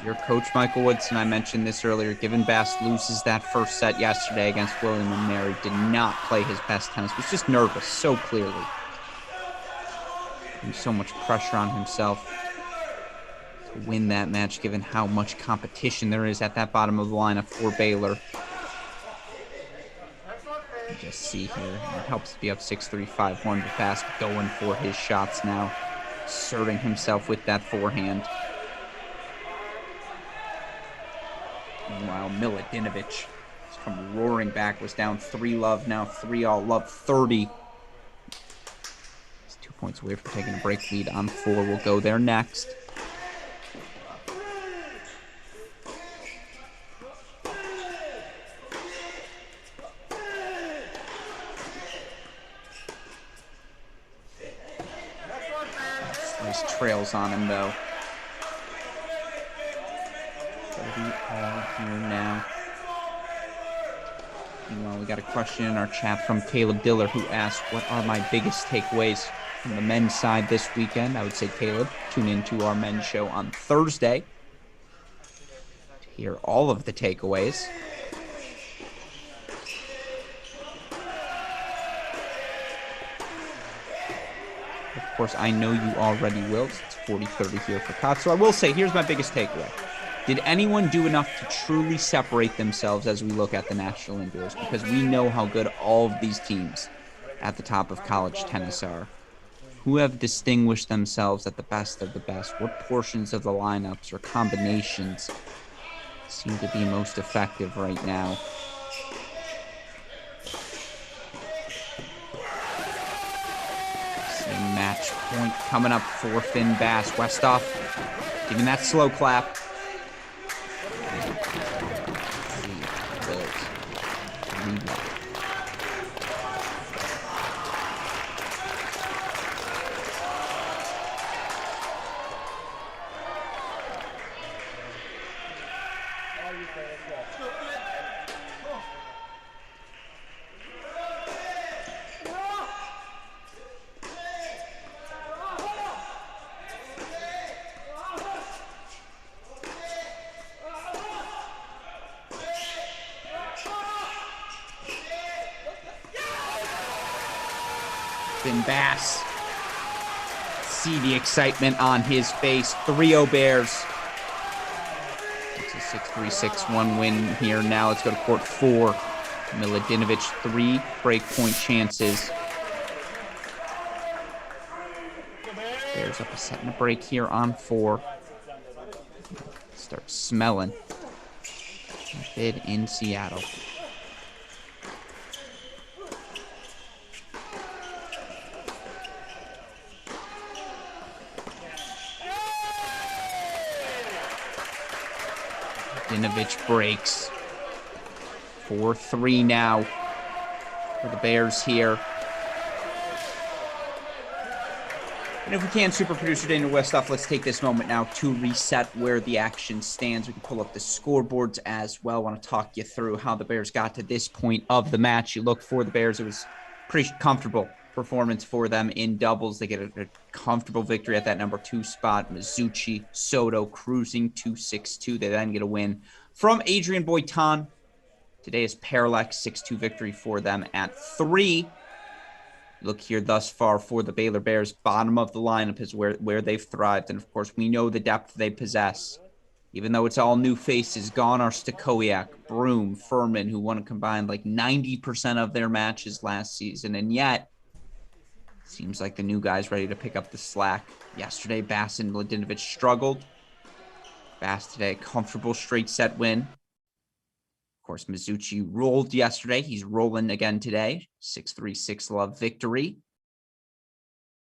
Your coach, Michael Woodson, I mentioned this earlier, given Bass loses that first set yesterday against William & Mary, did not play his best tennis, was just nervous so clearly. And so much pressure on himself to win that match, given how much competition there is at that bottom of the lineup for Baylor. You just see here, it helps to be up 6'3", 5'1", but Bass going for his shots now, asserting himself with that forehand. Meanwhile, Milutinovic has come roaring back, was down 3-love, now 3-all, love 30. He's 2 points away from taking a break lead on 4. We'll go there next. Nice trails on him, though. 30-all here now. Meanwhile, we got a question in our chat from Caleb Diller, who asked, what are my biggest takeaways from the men's side this weekend? I would say, Caleb, tune into our men's show on Thursday to hear all of the takeaways. Of course, I know you already will. It's 40-30 here for Cots. So I will say, here's my biggest takeaway. Did anyone do enough to truly separate themselves as we look at the national indoors? Because we know how good all of these teams at the top of college tennis are. Who have distinguished themselves at the best of the best? What portions of the lineups or combinations seem to be most effective right now? Same match point coming up for Finn Bass. Westhoff giving that slow clap. Finn Bass. See the excitement on his face. 3-0 Bears. It's a 6-3, 6-1 win here. Now let's go to court 4. Milutinovic, 3 break-point chances. Bears up a set and a break here on 4. Start smelling. Bid in Seattle. Milutinovic breaks. 4-3 now for the Bears here. And if we can, super producer Daniel Westhoff, let's take this moment now to reset where the action stands. We can pull up the scoreboards as well. I want to talk you through how the Bears got to this point of the match. You look for the Bears, it was pretty comfortable performance for them in doubles. They get a comfortable victory at that number 2 spot. Mizuchi, Soto cruising to 6-2. They then get a win from Adrian Boitan. Today is Paralek, 6-2 victory for them at 3. Look here thus far for the Baylor Bears. Bottom of the lineup is where they've thrived. And, of course, we know the depth they possess. Even though it's all new faces, Gonar, Stakowiak, Broom, Furman, who won a combined like 90% of their matches last season. And yet, seems like the new guy's ready to pick up the slack. Yesterday, Bass and Milutinovic struggled. Bass today, comfortable straight set win. Of course, Mizuchi rolled yesterday. He's rolling again today. 6-3, 6-love victory.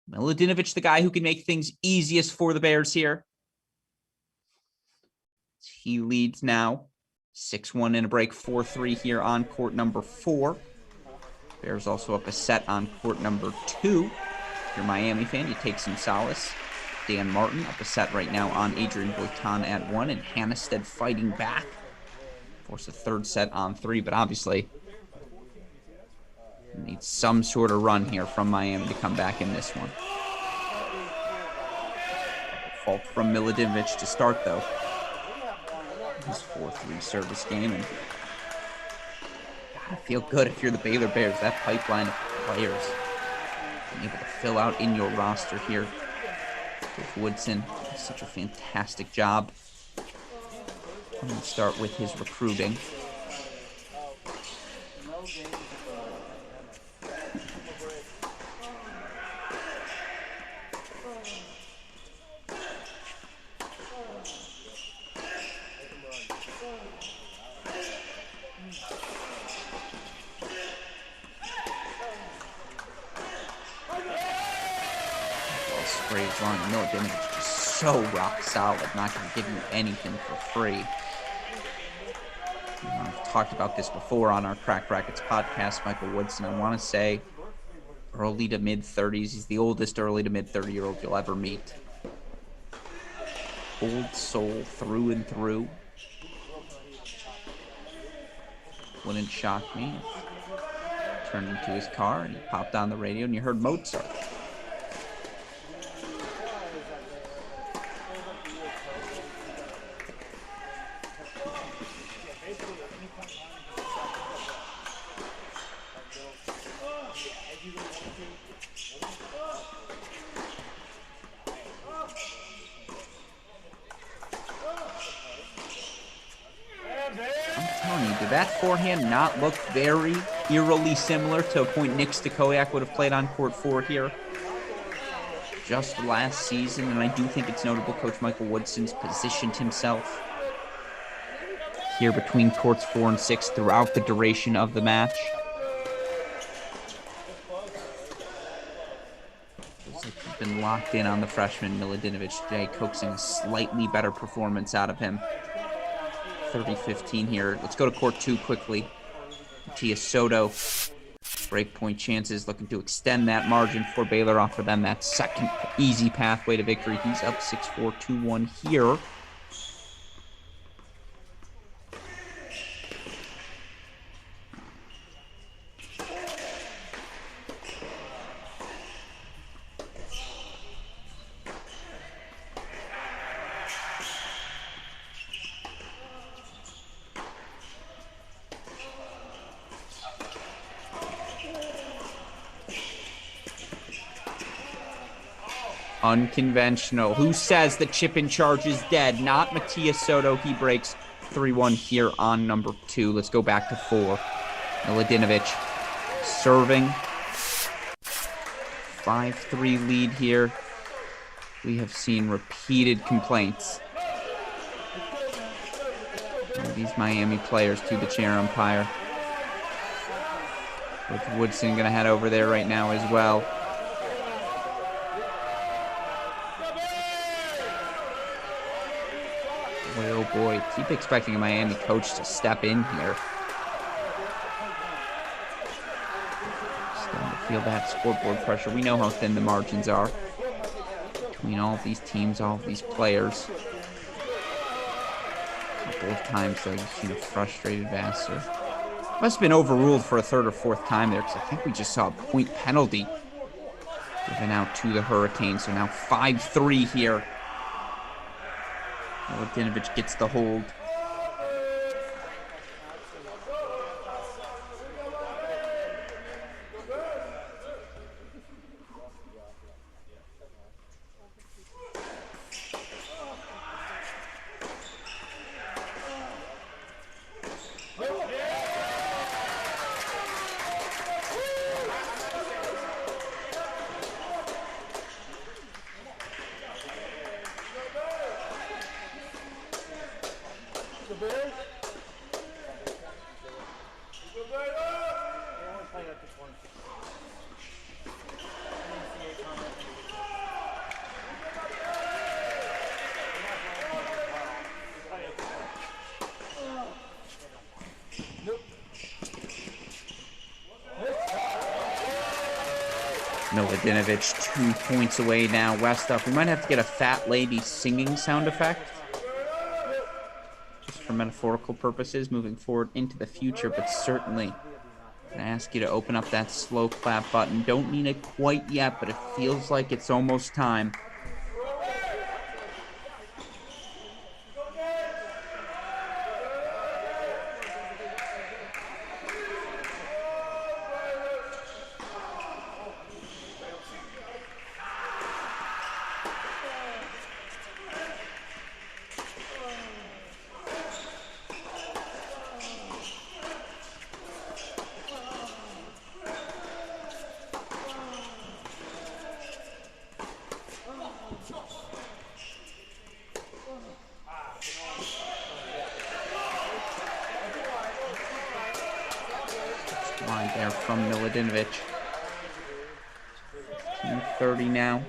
Milutinovic, the guy who can make things easiest for the Bears here. He leads now 6-1 in a break, 4-3 here on court number 4. Bears also up a set on court number 2. If you're a Miami fan, you take some solace. Dan Martin up a set right now on Adrian Boitan at 1, and Hannestead fighting back. Force a third set on 3, but obviously needs some sort of run here from Miami to come back in this one. Fault from Milutinovic to start, though. His 4-3 service game, and gotta feel good if you're the Baylor Bears. That pipeline of players being able to fill out in your roster here. Coach Woodson does such a fantastic job. I'm going to start with his recruiting. Sprays long. Milutinovic is just so rock solid. Not going to give you anything for free. I've talked about this before on our Cracked Racquets podcast. Michael Woodson, I want to say early to mid-30s. He's the oldest early to mid-30-year-old you'll ever meet. Old soul through and through. Wouldn't shock me if he turned into his car and he popped on the radio and you heard Mozart. Did that forehand not look very eerily similar to a point Nick Stakoyak would have played on court 4 here just last season? And I do think it's notable Coach Michael Woodson's positioned himself here between courts 4 and 6 throughout the duration of the match. Looks like he's been locked in on the freshman Milutinovic today, coaxing a slightly better performance out of him. 30-15 here. Let's go to court 2 quickly. Matias Soto, breakpoint chances, looking to extend that margin for Baylor, offer them that second easy pathway to victory. He's up 6-4, 2-1 here. Unconventional. Who says that chip in charge is dead? Not Matias Soto. He breaks 3-1 here on number 2. Let's go back to 4. Milutinovic serving. 5-3 lead here. We have seen repeated complaints of these Miami players to the chair umpire. With Woodson going to head over there right now as well. Boy, oh boy, keep expecting a Miami coach to step in here. Starting to feel that scoreboard pressure. We know how thin the margins are between all of these teams, all of these players. A couple of times, though, you've seen a frustrated Vassar. Must have been overruled for a 3rd or 4th time there, because I think we just saw a point penalty given out to the Hurricanes. So now 5-3 here. Milutinovic gets the hold. Miladinovich 2 points away now. West up. We might have to get a fat lady singing sound effect, just for metaphorical purposes moving forward into the future, but certainly I ask you to open up that slow clap button. Don't need it quite yet, but it feels like it's almost time. Line there from Miladinovich. 2:30 now.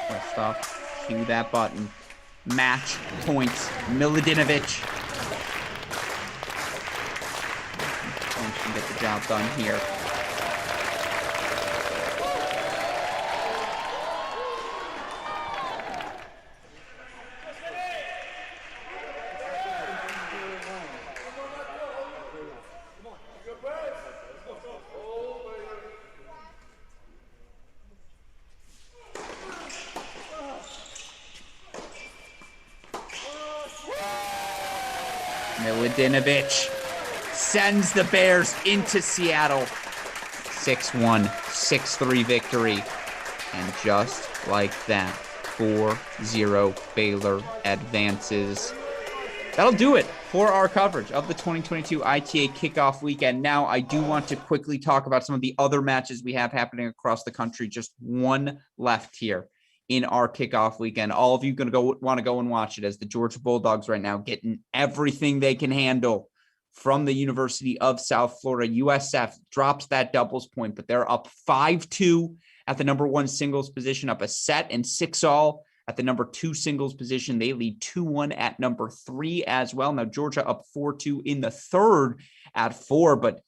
First off, cue that button. Match points. Miladinovich. Can get the job done here. Miladinovich sends the Bears into Seattle. 6-1, 6-3 victory. And just like that, 4-0 Baylor advances. That'll do it for our coverage of the 2022 ITA Kickoff weekend. Now, I do want to quickly talk about some of the other matches we have happening across the country. Just one left here in our kickoff weekend. All of you want to go and watch it, as the Georgia Bulldogs right now getting everything they can handle from the University of South Florida. USF drops that doubles point, but they're up 5-2 at the number 1 singles position, up a set and 6-all at the number 2 singles position. They lead 2-1 at number 3 as well. Now Georgia up 4-2 in the third at 4, but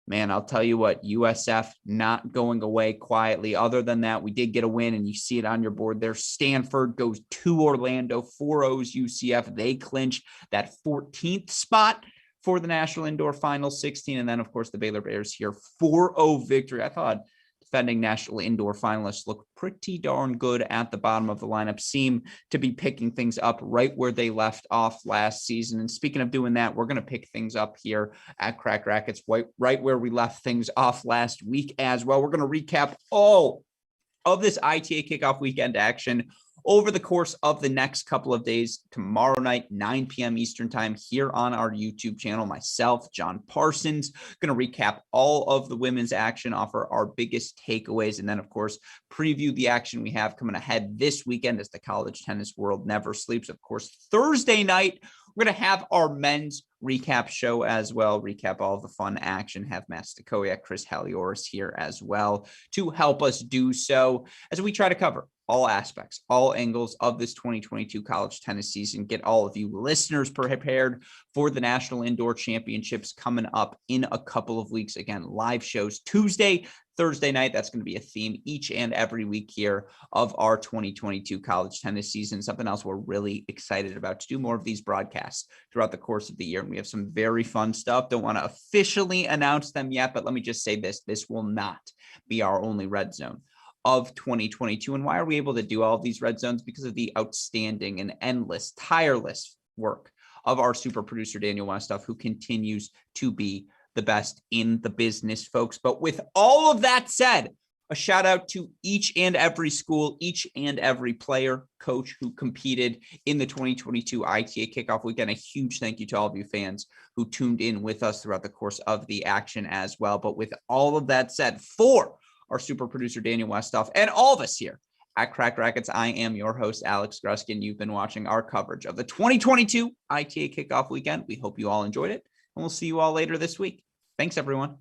man, I'll tell you what, USF not going away quietly. Other than that, we did get a win, and you see it on your board there. Stanford goes to Orlando, 4-0's UCF. They clinch that 14th spot for the National Indoor Final 16. And then, of course, the Baylor Bears here, 4-0 victory. I thought defending National Indoor finalists look pretty darn good at the bottom of the lineup, seem to be picking things up right where they left off last season. And speaking of doing that, we're going to pick things up here at Cracked Racquets, right where we left things off last week as well. We're going to recap all of this ITA Kickoff weekend action over the course of the next couple of days. Tomorrow night, 9 p.m. Eastern time, here on our YouTube channel. Myself, John Parsons, going to recap all of the women's action, offer our biggest takeaways, and then, of course, preview the action we have coming ahead this weekend as the college tennis world never sleeps. Of course, Thursday night, we're going to have our men's recap show as well, recap all of the fun action, have Matt Stakoyak, Chris Halioris here as well to help us do so as we try to cover all aspects, all angles of this 2022 college tennis season. Get all of you listeners prepared for the National Indoor Championships coming up in a couple of weeks. Again, live shows Tuesday, Thursday night. That's going to be a theme each and every week here of our 2022 college tennis season. Something else we're really excited about, to do more of these broadcasts throughout the course of the year. And we have some very fun stuff. Don't want to officially announce them yet, but let me just say this. This will not be our only red zone of 2022. And why are we able to do all of these red zones? Because of the outstanding and endless, tireless work of our super producer, Daniel Westoff, who continues to be the best in the business, folks. But with all of that said, a shout out to each and every school, each and every player, coach who competed in the 2022 ITA Kickoff weekend. A huge thank you to all of you fans who tuned in with us throughout the course of the action as well. But with all of that said, for our super producer, Daniel Westoff, and all of us here at Cracked Racquets, I am your host, Alex Gruskin. You've been watching our coverage of the 2022 ITA Kickoff weekend. We hope you all enjoyed it, and we'll see you all later this week. Thanks, everyone.